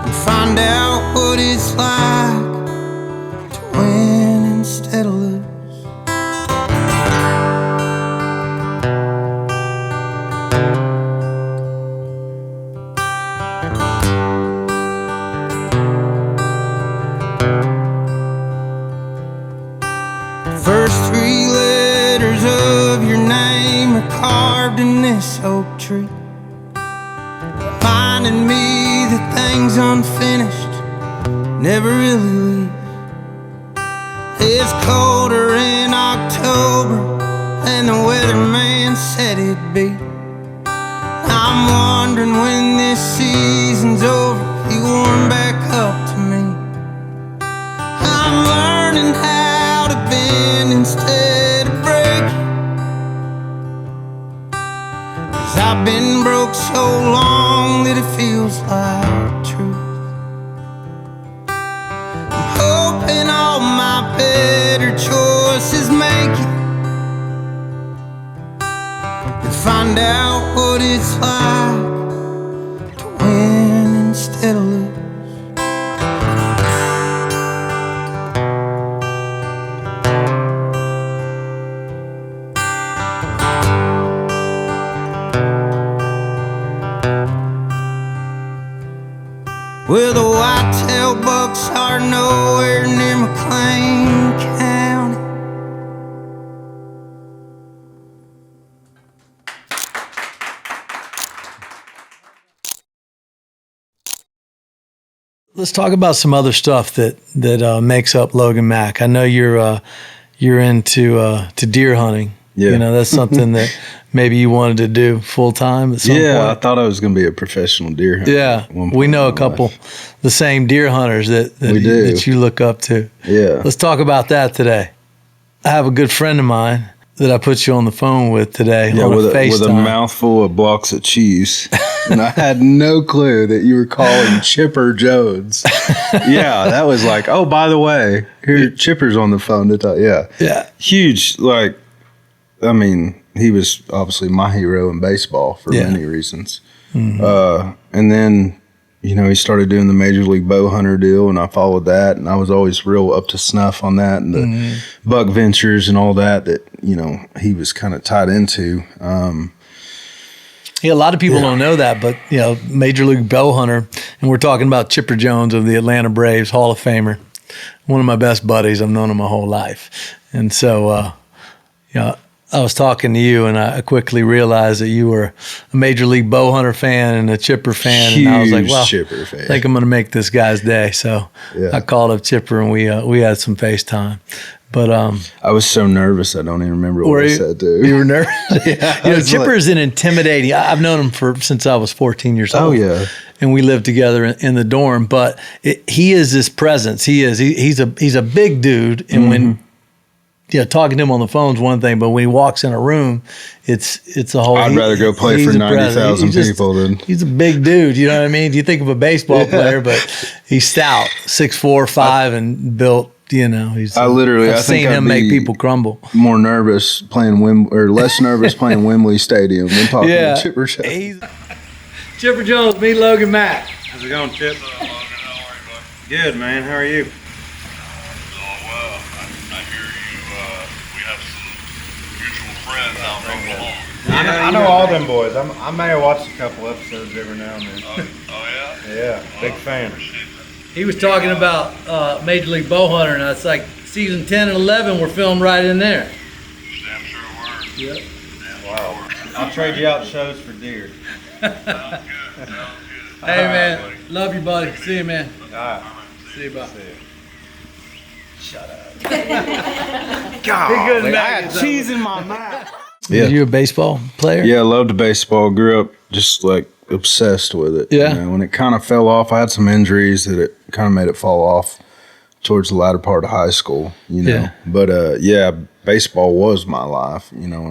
and find out what it's like to win instead of lose. First three letters of your name are carved in this oak tree, reminding me that things unfinished never really leave. It's colder in October than the weatherman said it'd be. I'm wondering when this season's over, if you warm back up to me. I'm learning how to bend instead of break, 'cause I've been broke so long that it feels like truth. I'm hoping all my better choices make it, and find out what it's like to win instead of lose. Well, the whitetail bucks are nowhere near McLean County. Let's talk about some other stuff that makes up Logan Mac. I know you're into to deer hunting. Yeah. You know, that's something that maybe you wanted to do full time at some point. I thought I was going to be a professional deer hunter. Yeah, at one we point know a in my couple, life. the same deer hunters that We do. that you look up to. Yeah. Let's talk about that today. I have a good friend of mine that I put you on the phone with today on with a a FaceTime. mouthful of blocks of cheese. And I had no clue that you were calling Chipper Jones. Yeah, that was like, oh, by the way, here Chipper's on the phone to talk. Yeah. Yeah. Huge, like, I mean, he was obviously my hero in baseball for many reasons. Mm-hmm. And then, you know, he started doing the Major League Bow Hunter deal, and I followed that, and I was always real up to snuff on that and the buck ventures and all that, you know, he was kind of tied into. Yeah, a lot of people don't know that, but, you know, Major League Bow Hunter, and we're talking about Chipper Jones of the Atlanta Braves, Hall of Famer, one of my best buddies. I've known him my whole life. And so, you know, I was talking to you, and I quickly realized that you were a Major League Bow Hunter fan and a Chipper fan. Huge and I was like, well, Chipper fan. I think I'm going to make this guy's day. So I called up Chipper, and we had some FaceTime. But I was so nervous, I don't even remember what I said, dude. You were nervous? Yeah, You know, Chipper is an intimidating. I've known him since I was 14 years old. Oh, yeah. And we lived together in the dorm. But he is this presence. He's a big dude. And when talking to him on the phone is one thing, but when he walks in a room, it's a whole. I'd rather go play for 90,000 people than. He's a big dude. You know what I mean? You think of a baseball player, but he's stout, 6'4", 5", and built. You know, I've seen him make people crumble. More nervous playing less nervous playing Wembley Stadium than talking to Chipper Jones. Chipper Jones, meet Logan Mac. How's it going, Chip? Logan, how are you, bud? Good, man. How are you? Oh, well, I hear we have some mutual friends out in Oklahoma. I know all them boys. I may have watched a couple episodes every now and then. Oh, yeah? Yeah, big fan. He was talking about Major League Bow Hunter, and it's like season 10 and 11 were filmed right in there. Damn sure were. Yep. Wow. I'll trade you out shows for deer. Sounds good. Sounds good. Hey, man. Love you, buddy. See you, man. All right. See you, bye. See ya. God, I had cheese in my mouth. Yeah. Are you a baseball player? Yeah, I loved baseball. Grew up just like obsessed with it. Yeah. You know, when it kind of fell off, I had some injuries that it kind of made it fall off towards the latter part of high school, you know. Yeah. But baseball was my life, you know,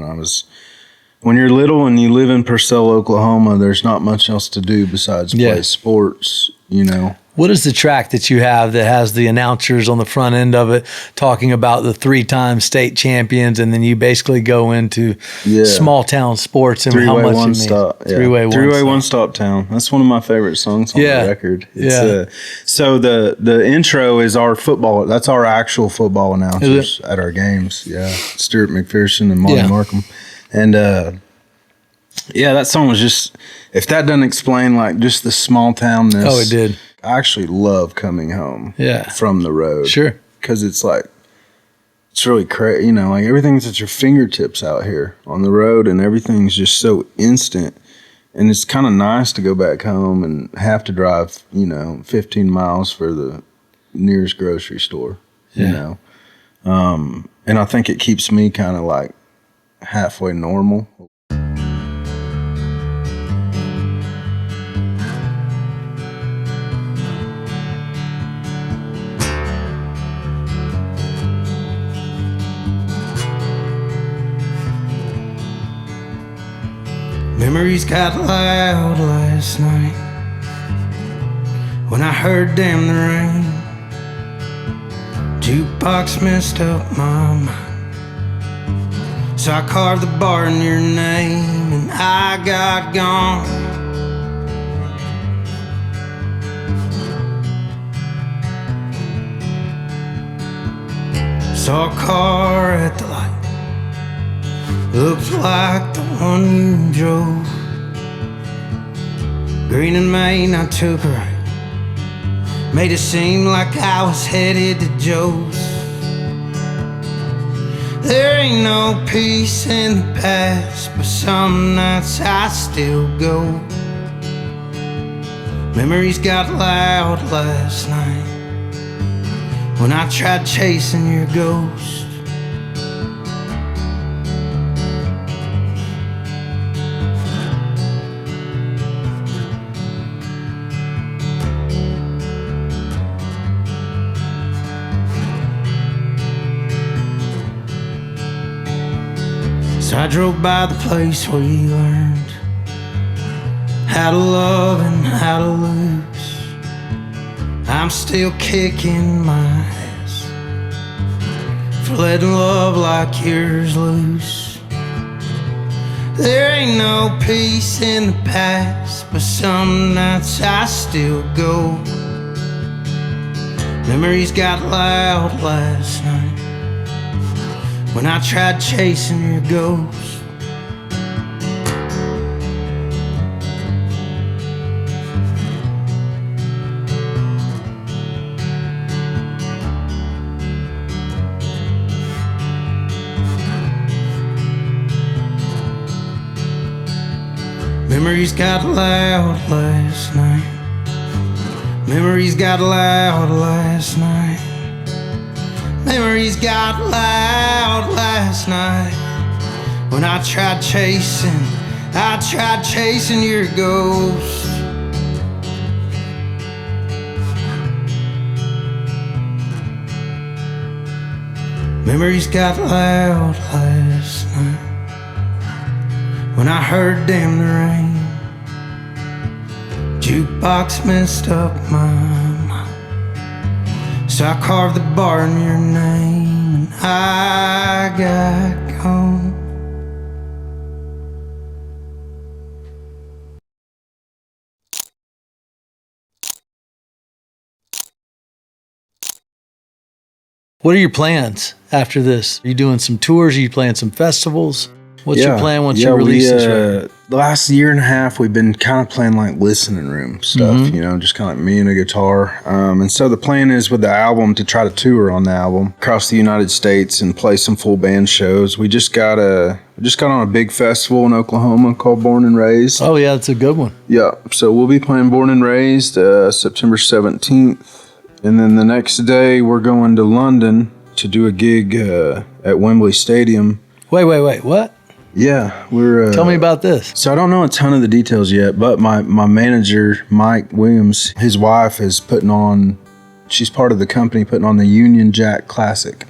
when you're little and you live in Purcell, Oklahoma, there's not much else to do besides play sports, you know. What is the track that you have that has the announcers on the front end of it talking about the 3-time state champions, and then you basically go into small town sports and how much it means? Three-way one-stop town. That's one of my favorite songs on the record. So the intro is our football. That's our actual football announcers at our games. Yeah, Stuart McPherson and Monty Markham, and that song was just. If that doesn't explain like just the small townness. Oh, it did. I actually love coming home from the road. Sure. Because it's it's really crazy. You know, like everything's at your fingertips out here on the road, and everything's just so instant. And it's kind of nice to go back home and have to drive, 15 miles for the nearest grocery store, you know. And I think it keeps me kind of like halfway normal. Memories got loud last night when I heard Damn the Rain. Jukebox messed up my mind, so I carved the bar in your name and I got gone. Saw a car at the light, looked like the one you drove. Green and Main, I took a right, made it seem like I was headed to Joe's. There ain't no peace in the past, but some nights I still go. Memories got loud last night when I tried chasing your ghost. So I drove by the place where you learned how to love and how to lose. I'm still kicking my ass for letting love like yours loose. There ain't no peace in the past, but some nights I still go. Memories got loud last night when I tried chasing your ghost. Memories got loud last night. Memories got loud last night. Memories got loud last night when I tried chasing your ghost. Memories got loud last night when I heard Damn the Rain. Jukebox messed up my mind, so I carved the bar in your name and I got gone. What are your plans after this? Are you doing some tours? Are you playing some festivals? What's your plan once you release this record? The last year and a half, we've been kind of playing like listening room stuff, just kind of like me and a guitar. And so the plan is with the album to try to tour on the album across the United States and play some full band shows. We just got on a big festival in Oklahoma called Born and Raised. Oh yeah, that's a good one. Yeah, so we'll be playing Born and Raised September 17th. And then the next day, we're going to London to do a gig at Wembley Stadium. Wait, what? Yeah, we're... Tell me about this. So I don't know a ton of the details yet, but my manager, Mike Williams, his wife is she's part of the company putting on the Union Jack Classic,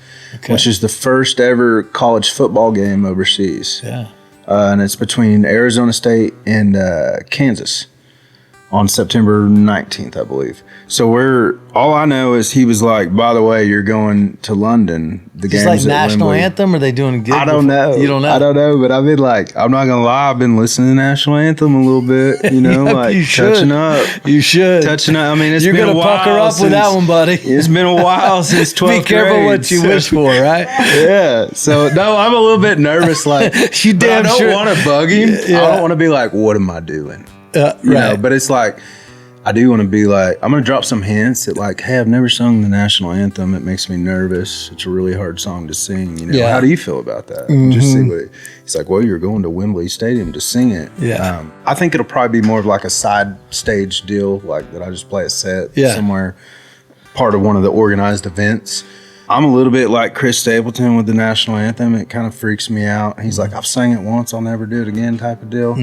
which is the first ever college football game overseas. Yeah. And it's between Arizona State and Kansas on September 19th, I believe. So all I know is he was like, by the way, you're going to London. The game's like at national Wembley. anthem, or are they doing a gig? I don't know. You don't know? I don't know, but I've been like, I'm not going to lie, I've been listening to national anthem a little bit, like you should. touching up. You should. Touching up. I mean, it's You're been a while. You're going to pucker up with that one, buddy. It's been a while since 12th Be careful grade, what you wish for, right? Yeah. So, no, I'm a little bit nervous. Like, You damn I don't sure. want to bug him. Yeah. I don't want to be like, what am I doing? Right. But it's like, I do want to be like, I'm going to drop some hints that like, hey, I've never sung the national anthem. It makes me nervous. It's a really hard song to sing. You know, Yeah. how do you feel about that? Just see what he's like, well, you're going to Wembley Stadium to sing it. Yeah. I think it'll probably be more of like a side stage deal, like that I just play a set somewhere, part of one of the organized events. I'm a little bit like Chris Stapleton with the national anthem. It kind of freaks me out. He's like, I've sang it once, I'll never do it again type of deal.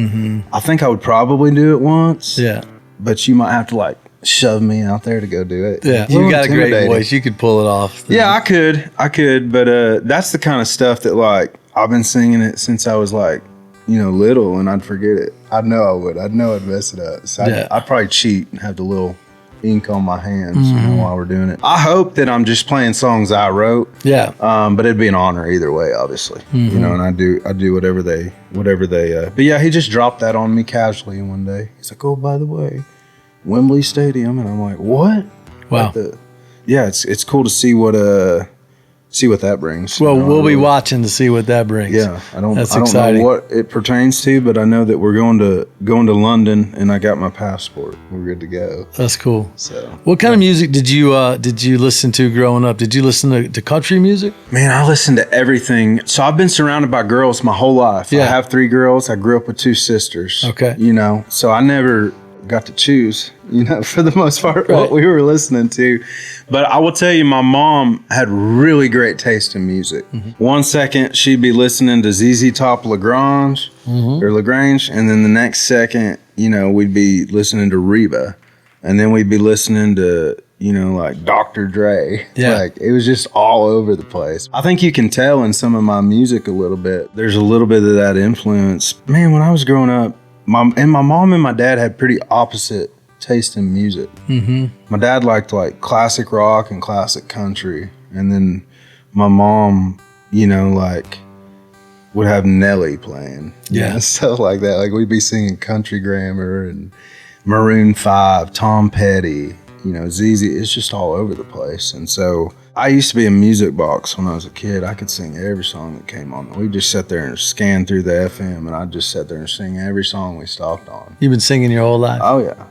I think I would probably do it once. Yeah. But you might have to like shove me out there to go do it. Yeah. You got a great voice. You could pull it off. Yeah, I could. But that's the kind of stuff that like, I've been singing it since I was like, you know, little, and I'd forget it. I know I would. I know I'd mess it up. So I'd probably cheat and have the little ink on my hands, you know, while we're doing it. I hope that I'm just playing songs I wrote. Yeah. But it'd be an honor either way, obviously. You know, and I do whatever they but yeah, he just dropped that on me casually one day. He's like, oh, by the way, Wembley Stadium. And I'm like, what? Wow. Yeah, it's cool to see what that brings. Well, you know, we'll be watching to see what that brings. Yeah, I don't exciting. know what it pertains to, but I know that we're going to London, and I got my passport. We're good to go. That's cool. So, what kind of music did you listen to growing up? Did you listen to country music? man, I listen to everything. So I've been surrounded by girls my whole life. Yeah. I have 3 girls. I grew up with 2 sisters. Okay. You know, so I never got to choose, you know, for the most part, what we were listening to. But I will tell you, my mom had really great taste in music. One second, she'd be listening to ZZ Top Lagrange, and then the next second, you know, we'd be listening to Reba. And then we'd be listening to, you know, like Dr. Dre. Yeah. Like, it was just all over the place. I think you can tell in some of my music a little bit. There's a little bit of that influence. Man, when I was growing up, my mom and my dad had pretty opposite taste in music. My dad liked like classic rock and classic country. And then my mom, you know, like would have Nelly playing. Yeah. You know, stuff like that. Like we'd be singing Country Grammar and Maroon 5, Tom Petty, you know, ZZ. It's just all over the place. And so I used to be a music box when I was a kid. I could sing every song that came on. We'd just sit there and scan through the FM, and I'd just sit there and sing every song we stopped on. You've been singing your whole life. Oh, yeah.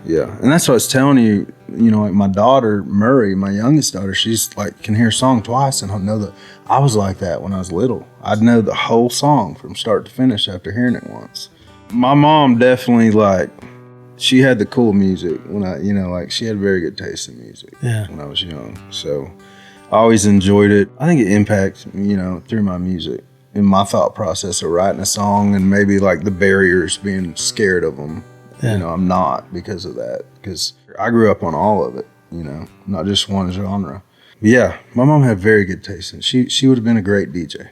Yeah. And that's what I was telling you, you know, like my daughter, Murray, my youngest daughter, she's like, can hear a song twice and I'll know that. I was like that when I was little. I'd know the whole song from start to finish after hearing it once. My mom definitely like, she had the cool music when I, you know, like she had very good taste in music when I was young. So I always enjoyed it. I think it impacts, you know, through my music in my thought process of writing a song and maybe like the barriers, being scared of them. You know, I'm not because of that, because I grew up on all of it, you know, not just one genre. But yeah, my mom had very good taste and she would have been a great DJ.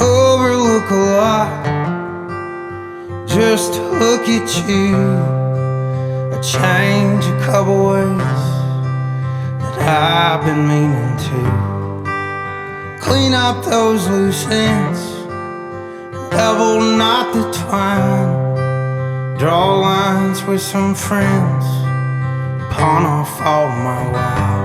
Overlook a lot just to look at you. I change a couple ways that I've been meaning to. Clean up those loose ends, double knot the twine. Draw lines with some friends, pawn off all my wild.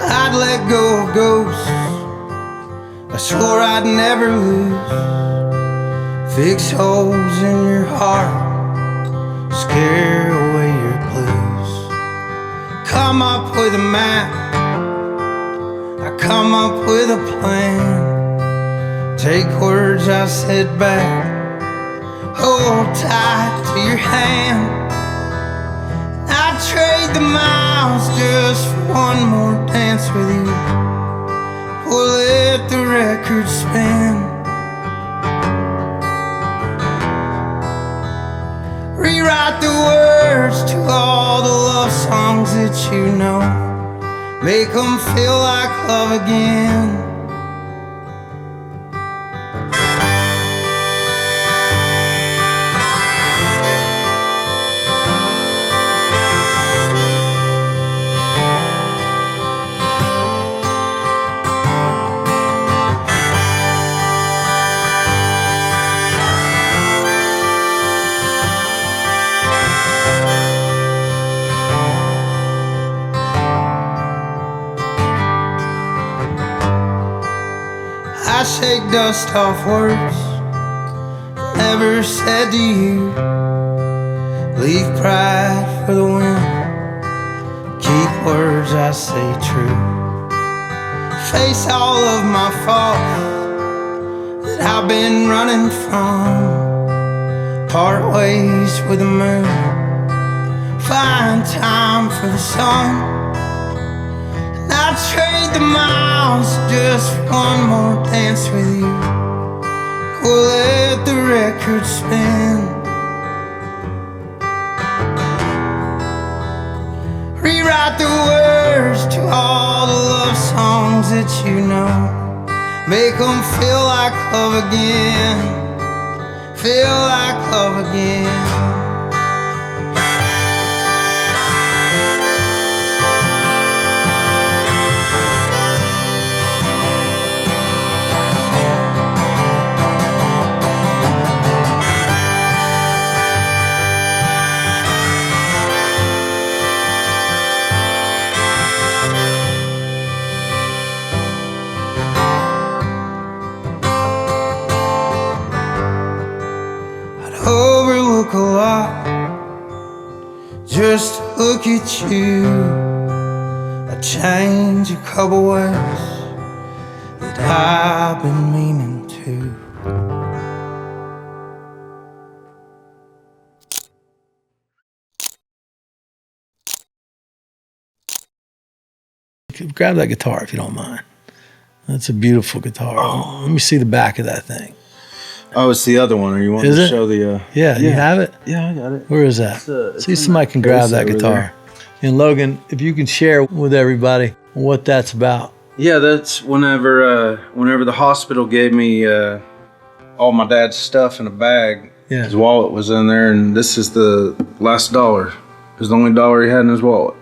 I'd let go of ghosts I swore I'd never lose. Fix holes in your heart, scare away your blues. Come up with a map, I come up with a plan. Take words I said back, hold tight to your hand. I'd trade the miles just for one more dance with you, or let the record spin. Rewrite the words to all the love songs that you know. make them feel like love again. I shake dust off words never said to you. Leave pride for the wind, keep words I say true. Face all of my faults that I've been running from. Part ways with the moon, find time for the sun. I'd trade the miles just for one more dance with you. We'll let the record spin. Rewrite the words to all the love songs that you know. Make them feel like love again. Feel like love again. Overlook a lot just to look at you. I change a couple words that I've been meaning to. Grab that guitar if you don't mind. That's a beautiful guitar. Let me see the back of that thing. Oh, it's the other one. Or you want Is to it? show the? Yeah, you have it? Yeah, I got it. Where is that? it's See if in somebody that can grab case that over guitar. there. And Logan, if you can share with everybody what that's about. Yeah, that's whenever the hospital gave me all my dad's stuff in a bag. Yeah. His wallet was in there, and this is the last dollar. It was the only dollar he had in his wallet.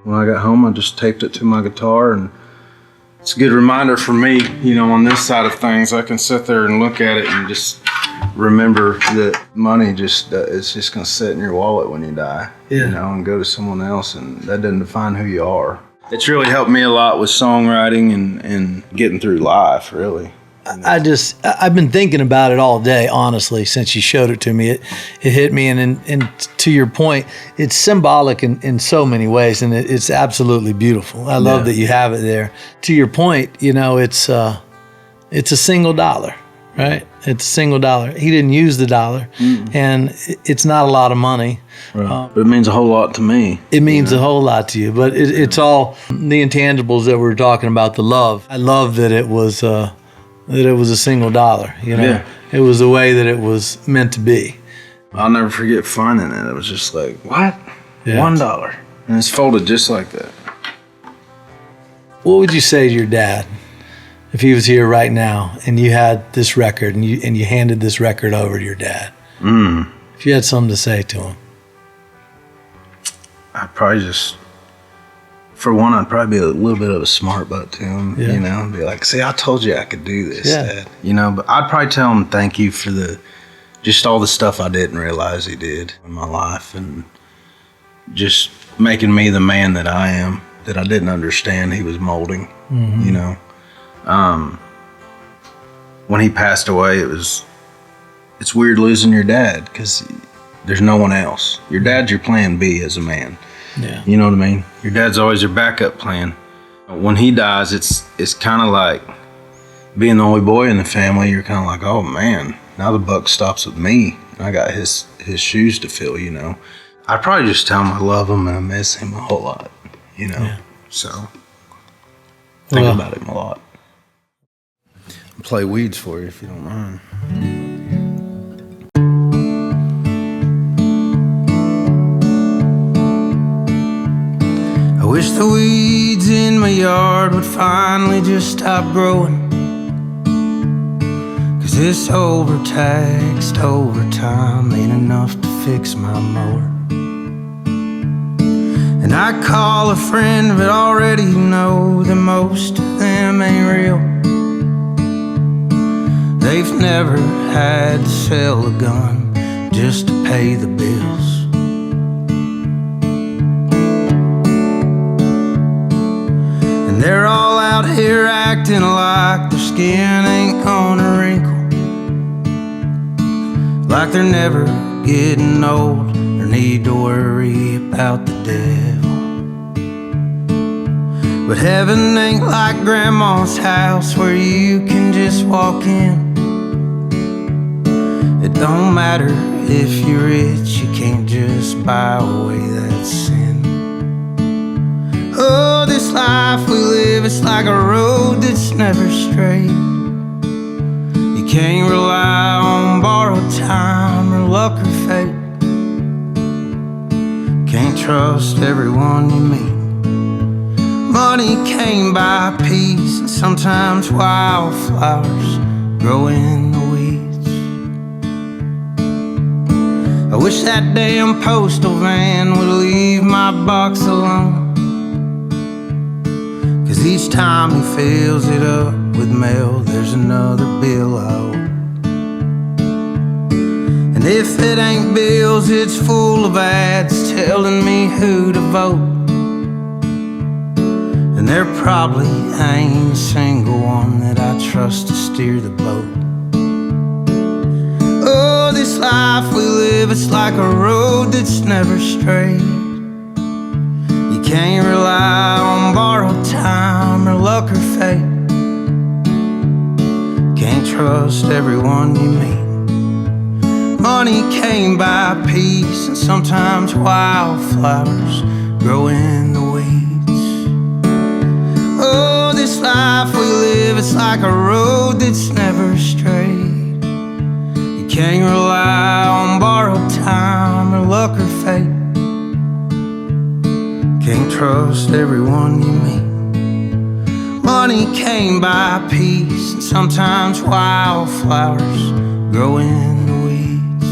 When I got home, I just taped it to my guitar, and it's a good reminder for me, you know, on this side of things. I can sit there and look at it and just remember that money it's just gonna sit in your wallet when you die, Yeah. you know, and go to someone else, and that doesn't define who you are. It's really helped me a lot with songwriting and getting through life, really. I've been thinking about it all day, honestly, since you showed it to me. It hit me, and to your point, it's symbolic in so many ways, and it's absolutely beautiful. I love that you have it there. To your point, you know, it's a single dollar, right? It's a single dollar. He didn't use the dollar, and it's not a lot of money. Right. But it means a whole lot to me. It means a whole lot to you, but it's all the intangibles that we're talking about, the love. I love that it was a single dollar, you know. Yeah. It was the way that it was meant to be. I'll never forget finding it. It was just like, what? Yeah. $1. And it's folded just like that. What would you say to your dad if he was here right now and you had this record and you handed this record over to your dad? If you had something to say to him. I'd probably just, for one, I'd probably be a little bit of a smart butt to him, you know, and be like, see, I told you I could do this, Dad. You know, but I'd probably tell him thank you for just all the stuff I didn't realize he did in my life, and just making me the man that I am, that I didn't understand he was molding, you know. When he passed away, it's weird losing your dad, because there's no one else. Your dad's your plan B as a man. Yeah. You know what I mean? Your dad's always your backup plan. When he dies, it's kind of like being the only boy in the family. You're kind of like, oh man, now the buck stops with me. I got his shoes to fill, you know. I'd probably just tell him I love him and I miss him a whole lot, you know. Yeah. So think about him a lot. I'll play weeds for you if you don't mind. wish the weeds in my yard would finally just stop growing. 'Cause this overtaxed overtime ain't enough to fix my mower. And I call a friend but already know that most of them ain't real. They've never had to sell a gun just to pay the bills. And they're all out here acting like their skin ain't gonna wrinkle, like they're never getting old or need to worry about the devil. But heaven ain't like grandma's house where you can just walk in. It don't matter if you're rich, you can't just buy away that sin. Oh, this life we live, it's like a road that's never straight. You can't rely on borrowed time or luck or fate. Can't trust everyone you meet. Money can't buy peace, and sometimes wildflowers grow in the weeds. I wish that damn postal van would leave my box alone, 'cause each time he fills it up with mail, there's another bill I owe. And if it ain't bills, it's full of ads telling me who to vote. And there probably ain't a single one that I trust to steer the boat. Oh, this life we live, it's like a road that's never straight. You can't rely on borrowed time or luck or fate. Can't trust everyone you meet. Money can't buy peace, and sometimes wildflowers grow in the weeds. Oh, this life we live, it's like a road that's never straight. You can't rely on borrowed time or luck or fate. Can't trust everyone you meet. Money can't buy peace, and sometimes wildflowers grow in the weeds.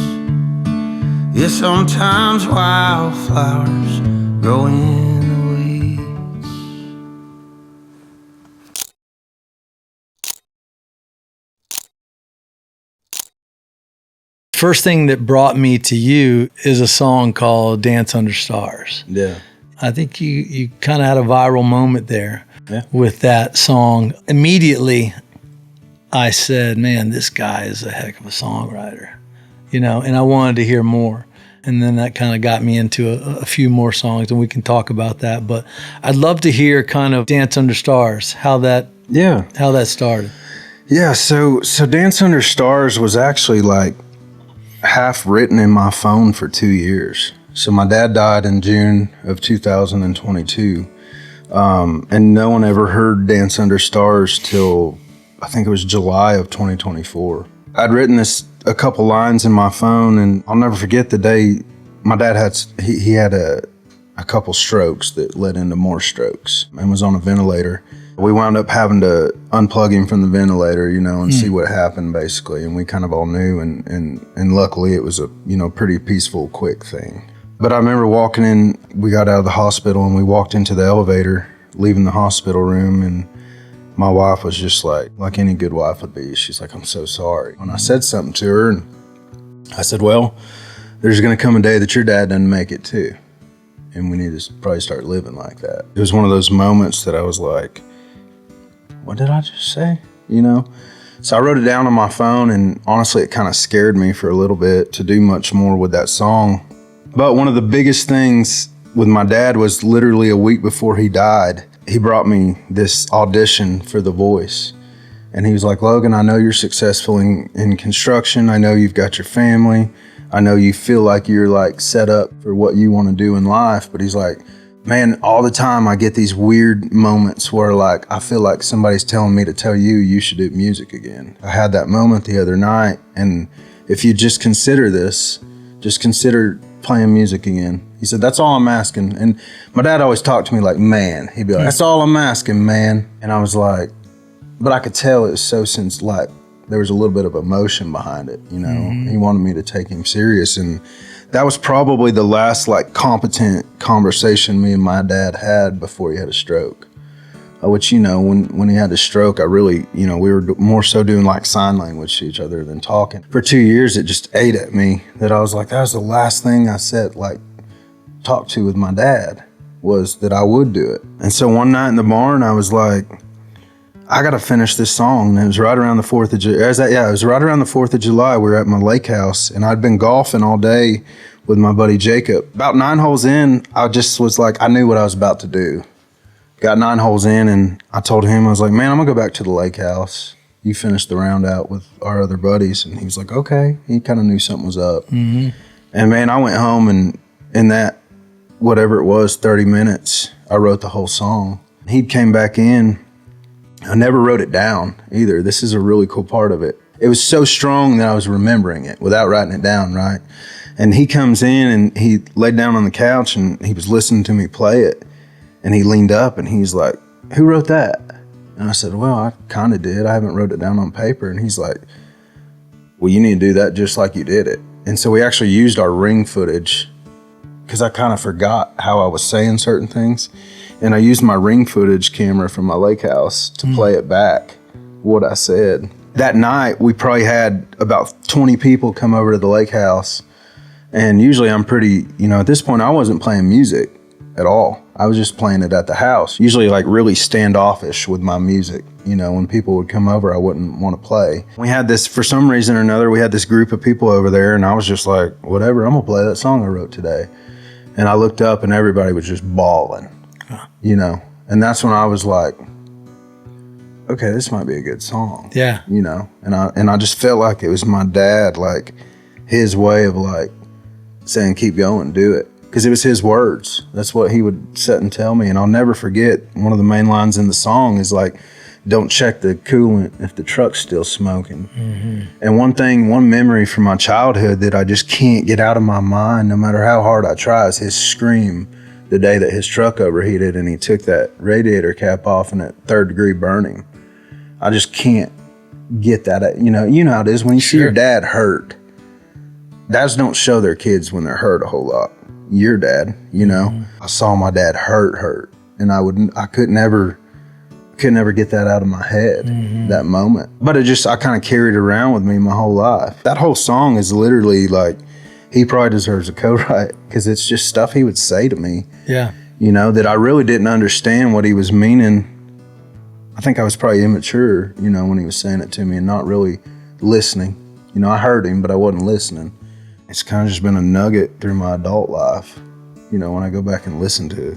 Yeah, sometimes wildflowers grow in the weeds. First thing that brought me to you is a song called Dance Under Stars. Yeah. I think you kind of had a viral moment there Yeah. with that song. Immediately, I said, man, this guy is a heck of a songwriter, you know, and I wanted to hear more. And then that kind of got me into a few more songs, and we can talk about that. But I'd love to hear kind of Dance Under Stars, how that started. Yeah, so Dance Under Stars was actually like half written in my phone for 2 years. So my dad died in June of 2022, and no one ever heard Dance Under Stars till I think it was July of 2024. I'd written a couple lines in my phone, and I'll never forget the day my dad had a couple strokes that led into more strokes and was on a ventilator. We wound up having to unplug him from the ventilator, you know, and see what happened basically. And we kind of all knew, and luckily it was a, you know, pretty peaceful, quick thing. But I remember walking in, we got out of the hospital and we walked into the elevator, leaving the hospital room, and my wife was just like any good wife would be. She's like, I'm so sorry. And I said something to her, and I said, well, there's going to come a day that your dad doesn't make it too. And we need to probably start living like that. It was one of those moments that I was like, what did I just say? You know? So I wrote it down on my phone, and honestly, it kind of scared me for a little bit to do much more with that song. But one of the biggest things with my dad was literally a week before he died, he brought me this audition for The Voice. And he was like, Logan, I know you're successful in construction. I know you've got your family. I know you feel like you're like set up for what you want to do in life. But he's like, man, all the time I get these weird moments where like I feel like somebody's telling me to tell you should do music again. I had that moment the other night, and if you just consider this, just consider playing music again. He said, that's all I'm asking. And my dad always talked to me like, man. He'd be like, that's all I'm asking, man. And I was like, but I could tell it was so since like there was a little bit of emotion behind it, you know. He wanted me to take him serious. And that was probably the last like competent conversation me and my dad had before he had a stroke. Which, you know, when he had a stroke, I really, you know, we were more so doing like sign language to each other than talking. For 2 years, it just ate at me that I was like, that was the last thing I said, like, talked to with my dad, was that I would do it. And so one night in the barn, I was like, I got to finish this song. And it was right around the 4th of July. It was right around the 4th of July. We were at my lake house, and I'd been golfing all day with my buddy Jacob. About 9 holes in, I just was like, I knew what I was about to do. Got 9 holes in, and I told him, I was like, man, I'm gonna go back to the lake house. You finish the round out with our other buddies. And he was like, okay. He kind of knew something was up. And man, I went home, and in that, whatever it was, 30 minutes, I wrote the whole song. He came back in. I never wrote it down either. This is a really cool part of it. It was so strong that I was remembering it without writing it down, right? And he comes in, and he laid down on the couch, and he was listening to me play it. And he leaned up and he's like, who wrote that? And I said, well, I kind of did. I haven't wrote it down on paper. And he's like, well, you need to do that just like you did it. And so we actually used our ring footage because I kind of forgot how I was saying certain things. And I used my ring footage camera from my lake house to play it back, what I said. That night, we probably had about 20 people come over to the lake house. And usually I'm pretty, you know, at this point, I wasn't playing music at all. I was just playing it at the house. Usually like really standoffish with my music. You know, when people would come over, I wouldn't want to play. We had this, for some reason or another, we had this group of people over there, and I was just like, whatever, I'm gonna play that song I wrote today. And I looked up and everybody was just bawling, you know? And that's when I was like, okay, this might be a good song. Yeah. You know? And I just felt like it was my dad, like his way of like saying, keep going, do it. Because it was his words. That's what he would sit and tell me. And I'll never forget, one of the main lines in the song is like, don't check the coolant if the truck's still smoking. And one memory from my childhood that I just can't get out of my mind, no matter how hard I try, is his scream the day that his truck overheated and he took that radiator cap off and it 3rd degree burning. I just can't get that. You know how it is when you see your dad hurt. Dads don't show their kids when they're hurt a whole lot. Your dad, you know, I saw my dad hurt, and I could never get that out of my head, that moment. But I kind of carried it around with me my whole life. That whole song is literally like, he probably deserves a co-write because it's just stuff he would say to me. Yeah. You know, that I really didn't understand what he was meaning. I think I was probably immature, you know, when he was saying it to me and not really listening. You know, I heard him, but I wasn't listening. It's kind of just been a nugget through my adult life. You know, when I go back and listen to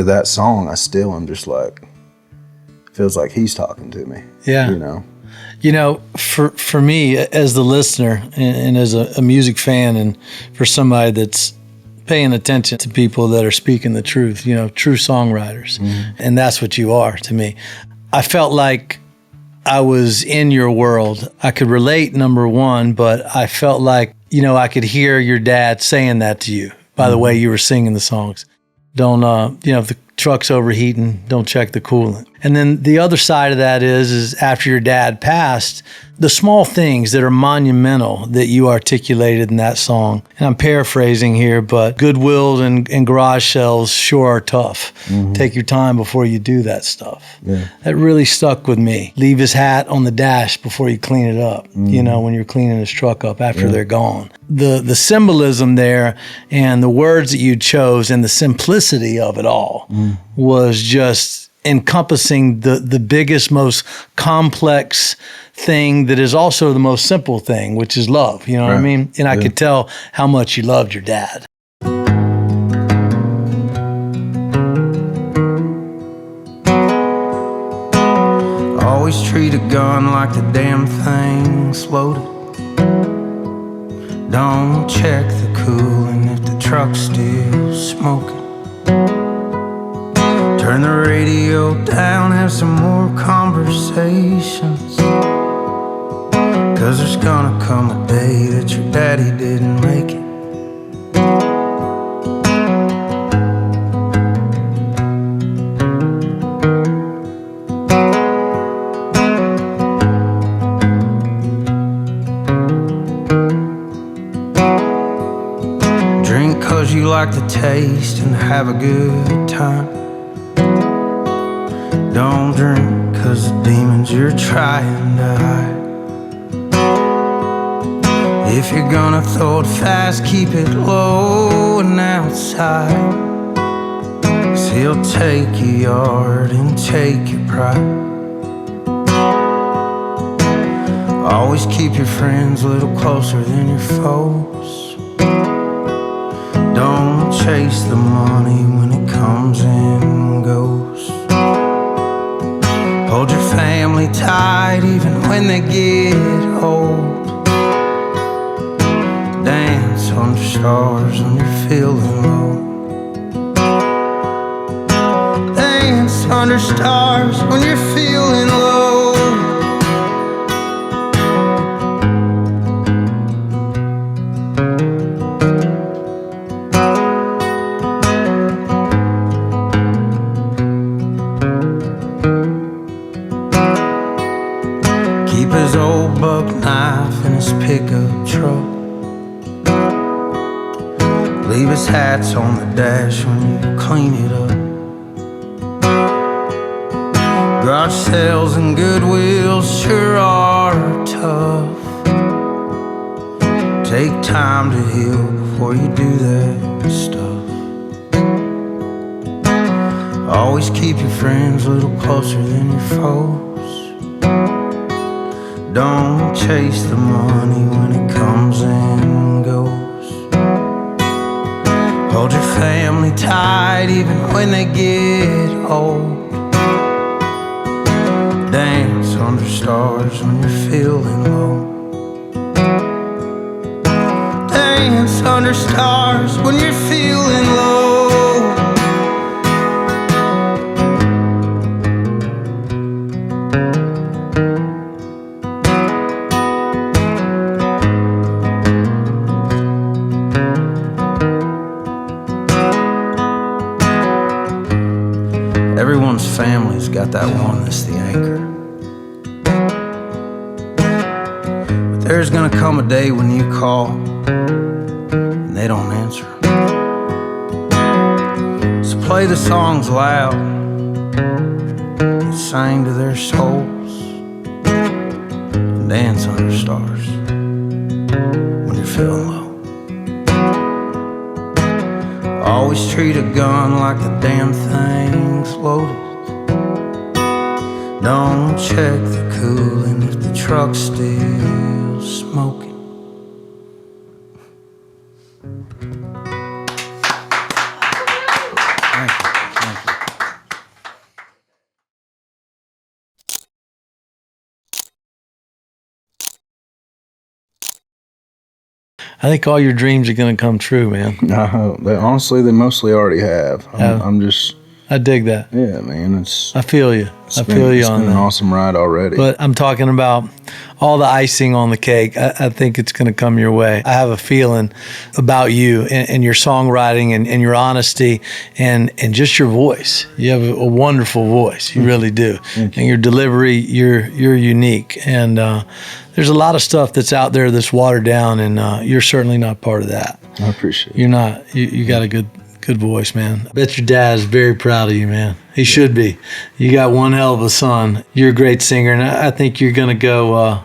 that song, I still am just like, feels like he's talking to me. Yeah. You know, for me as the listener and as a music fan, and for somebody that's paying attention to people that are speaking the truth, you know, true songwriters. And that's what you are to me. I felt like I was in your world. I could relate, number one, but I felt like, you know, I could hear your dad saying that to you by the way you were singing the songs. Don't, you know, if the truck's overheating, don't check the coolant. And then the other side of that is after your dad passed, the small things that are monumental that you articulated in that song. And I'm paraphrasing here, but Goodwill and garage sales sure are tough. Take your time before you do that stuff. That really stuck with me. Leave his hat on the dash before you clean it up, you know, when you're cleaning his truck up after they're gone. The symbolism there and the words that you chose and the simplicity of it all was just encompassing the biggest, most complex thing that is also the most simple thing, which is love. You know what I mean? And I could tell how much you loved your dad. Always treat a gun like the damn thing's loaded. Don't check the coolant if the truck's still smoking. Turn the radio down, have some more conversations. 'Cause there's gonna come a day that your daddy didn't make it. 'cause you like the taste and have a good time. Don't drink 'cause the demons you're trying to hide. If you're gonna throw it fast, keep it low and outside. 'Cause he'll take your yard and take your pride. Always keep your friends a little closer than your foes. Don't chase the money when it comes and goes. Hold your family tight even when they get old. Dance under stars when you're feeling low. Dance under stars when you're feeling low. Keep his old buck knife in his pickup truck. Leave his hats on the dash when you clean it up. Garage sales and Goodwills sure are tough. Take time to heal before you do that stuff. Always keep your friends a little closer than your foes. Don't chase the money when it comes and goes. Hold your family tight even when they get old. Dance under stars when you're feeling low. Dance under stars when you're feeling low. Everyone's family's got that one that's the anchor. But there's gonna come a day when you call and they don't answer. So play the songs loud that sang to their souls and dance under stars when you're feeling low. Always treat a gun like the damn thing's loaded. Don't check the coolant if the truck's still smoking. Thank you. Thank you. I think all your dreams are going to come true, man. I hope. Honestly, they mostly already have. I'm just, I dig that. yeah, man. I feel you. I feel you It's on been an that. awesome ride already. But I'm talking about all the icing on the cake. I think it's going to come your way. I have a feeling about you and your songwriting and your honesty and just your voice. You have a wonderful voice. You really do. And your delivery, you're unique. And there's a lot of stuff that's out there that's watered down, and you're certainly not part of that. I appreciate it. You're not. You got a good voice, man. I bet your dad's very proud of you, man. He should be. You got one hell of a son. You're a great singer, and I think you're gonna go.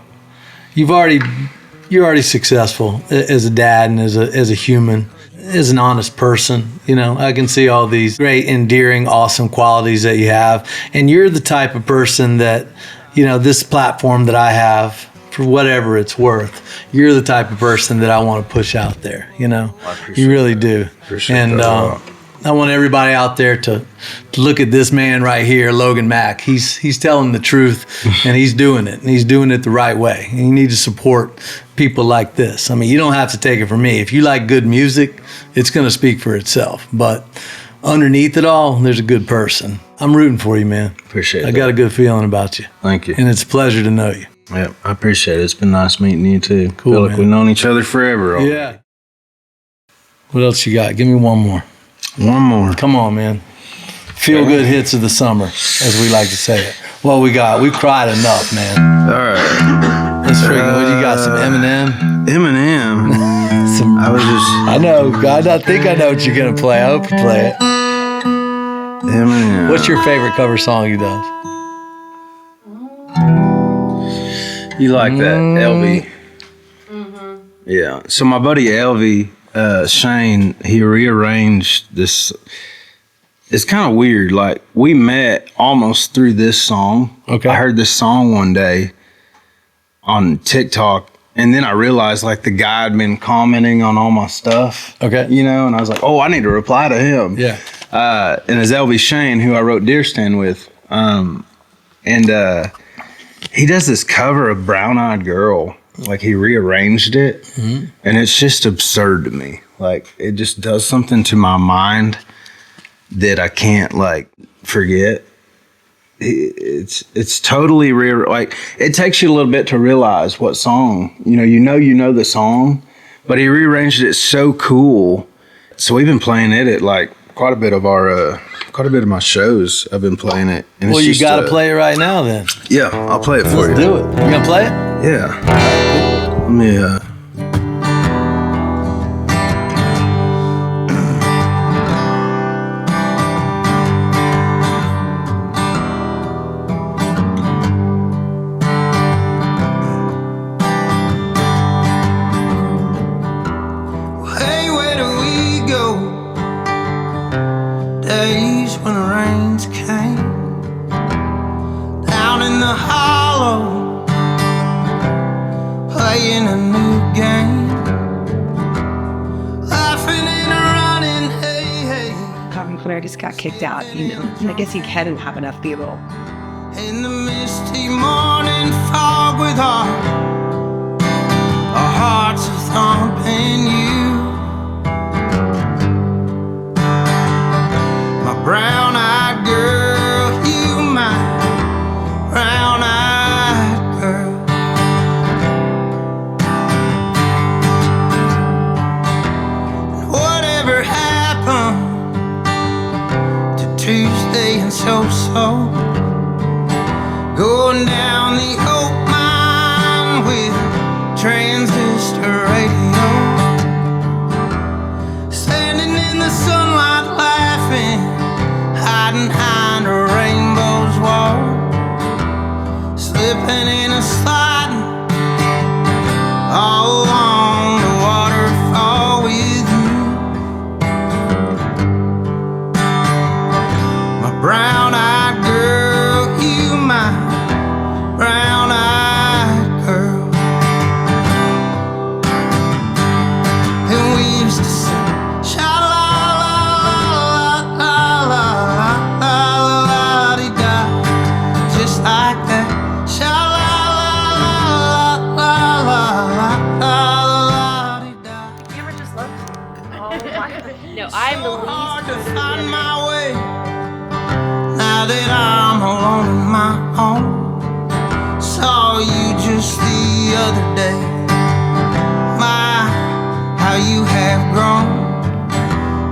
You're already successful as a dad and as a human, as an honest person. You know, I can see all these great, endearing, awesome qualities that you have, and you're the type of person that, you know, this platform that I have, for whatever it's worth, you're the type of person that I want to push out there, you know. You really do. And I want everybody out there to look at this man right here, Logan Mac. He's telling the truth, and he's doing it, and he's doing it the right way. And you need to support people like this. I mean, you don't have to take it from me. If you like good music, it's going to speak for itself. But underneath it all, there's a good person. I'm rooting for you, man. Appreciate it. I got a good feeling about you. Thank you. And it's a pleasure to know you. Yeah, I appreciate it. It's been nice meeting you too. Cool, Feel like man. we've known each other forever. already. Yeah. What else you got? Give me one more. One more. Come on, man. Feel good hits of the summer, as we like to say it. What we got? We've cried enough, man. All right. Let's freaking, what you got? Some Eminem? Eminem. Some I was just. I know. I think I know what you're gonna play. I hope you play it. Yeah, man. What's your favorite cover song he does? You like that, LV? Yeah. So my buddy LV, Shane, he rearranged this. It's kind of weird. Like, we met almost through this song. Okay. I heard this song one day on TikTok, and then I realized, like, the guy had been commenting on all my stuff. Okay. You know, and I was like, oh, I need to reply to him. Yeah. And it's LV Shane, who I wrote Deer Stand with. He does this cover of Brown Eyed Girl. Like, he rearranged it, and it's just absurd to me. Like, it just does something to my mind that I can't, like, forget. It's totally like, it takes you a little bit to realize what song, you know the song, but he rearranged it so cool. So we've been playing it at, like, quite a bit of my shows. I've been playing it. And Well, it's you just, got to play it right now then. Yeah, I'll play it for Let's you. do it. You gonna play it? Yeah. Let me, Hey, where do we go? Days when the rains came down in the hollow, playing a new game, laughing and running. Hey, hey. Claire just got kicked out, and I guess he hadn't have enough B-roll. In the misty morning fog with our hearts are thumping you. My brown-eyed girl, you my brown-eyed girl. And whatever happened to Tuesday and so-so, going down the oak mine with transistor radio, standing in the sunlight laughing, hiding behind a rainbow's wall, slipping in a sliding all along the waterfall with you. My brown-eyed girl, you my brown-eyed girl. And we used to sing sha-la-la-la-la-la-la-la-la-la-dee-da, just like that. Sha-la-la-la-la-la-la-la-la-dee-da. You ever just love No, I'm the So hard to least. find my way now that I'm alone in my home. Saw you just the other day. My, how you have grown.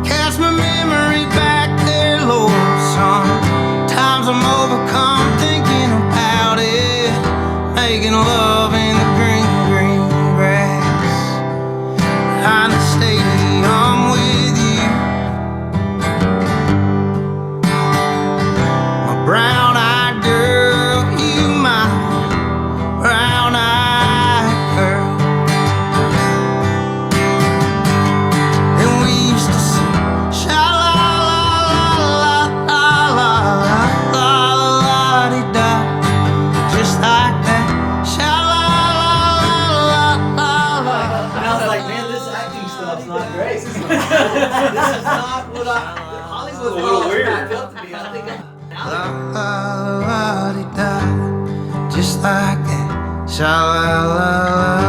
Cast my memory back there, Lord. Sometimes I'm overcome thinking about it. Making love in the green, green grass behind the stadium with you. My brown-eyed girl, you my brown-eyed girl. And we used to sing sha-la-la-la-la-la-la-la-la-dee-da, just like that. Sha-la-la-la-la-la-la. And I was like, man, this acting stuff's not great. This is not what Hollywood's a little weird. Up to me. I think La-la-la-dee-da, just like that. Sha-la-la-la.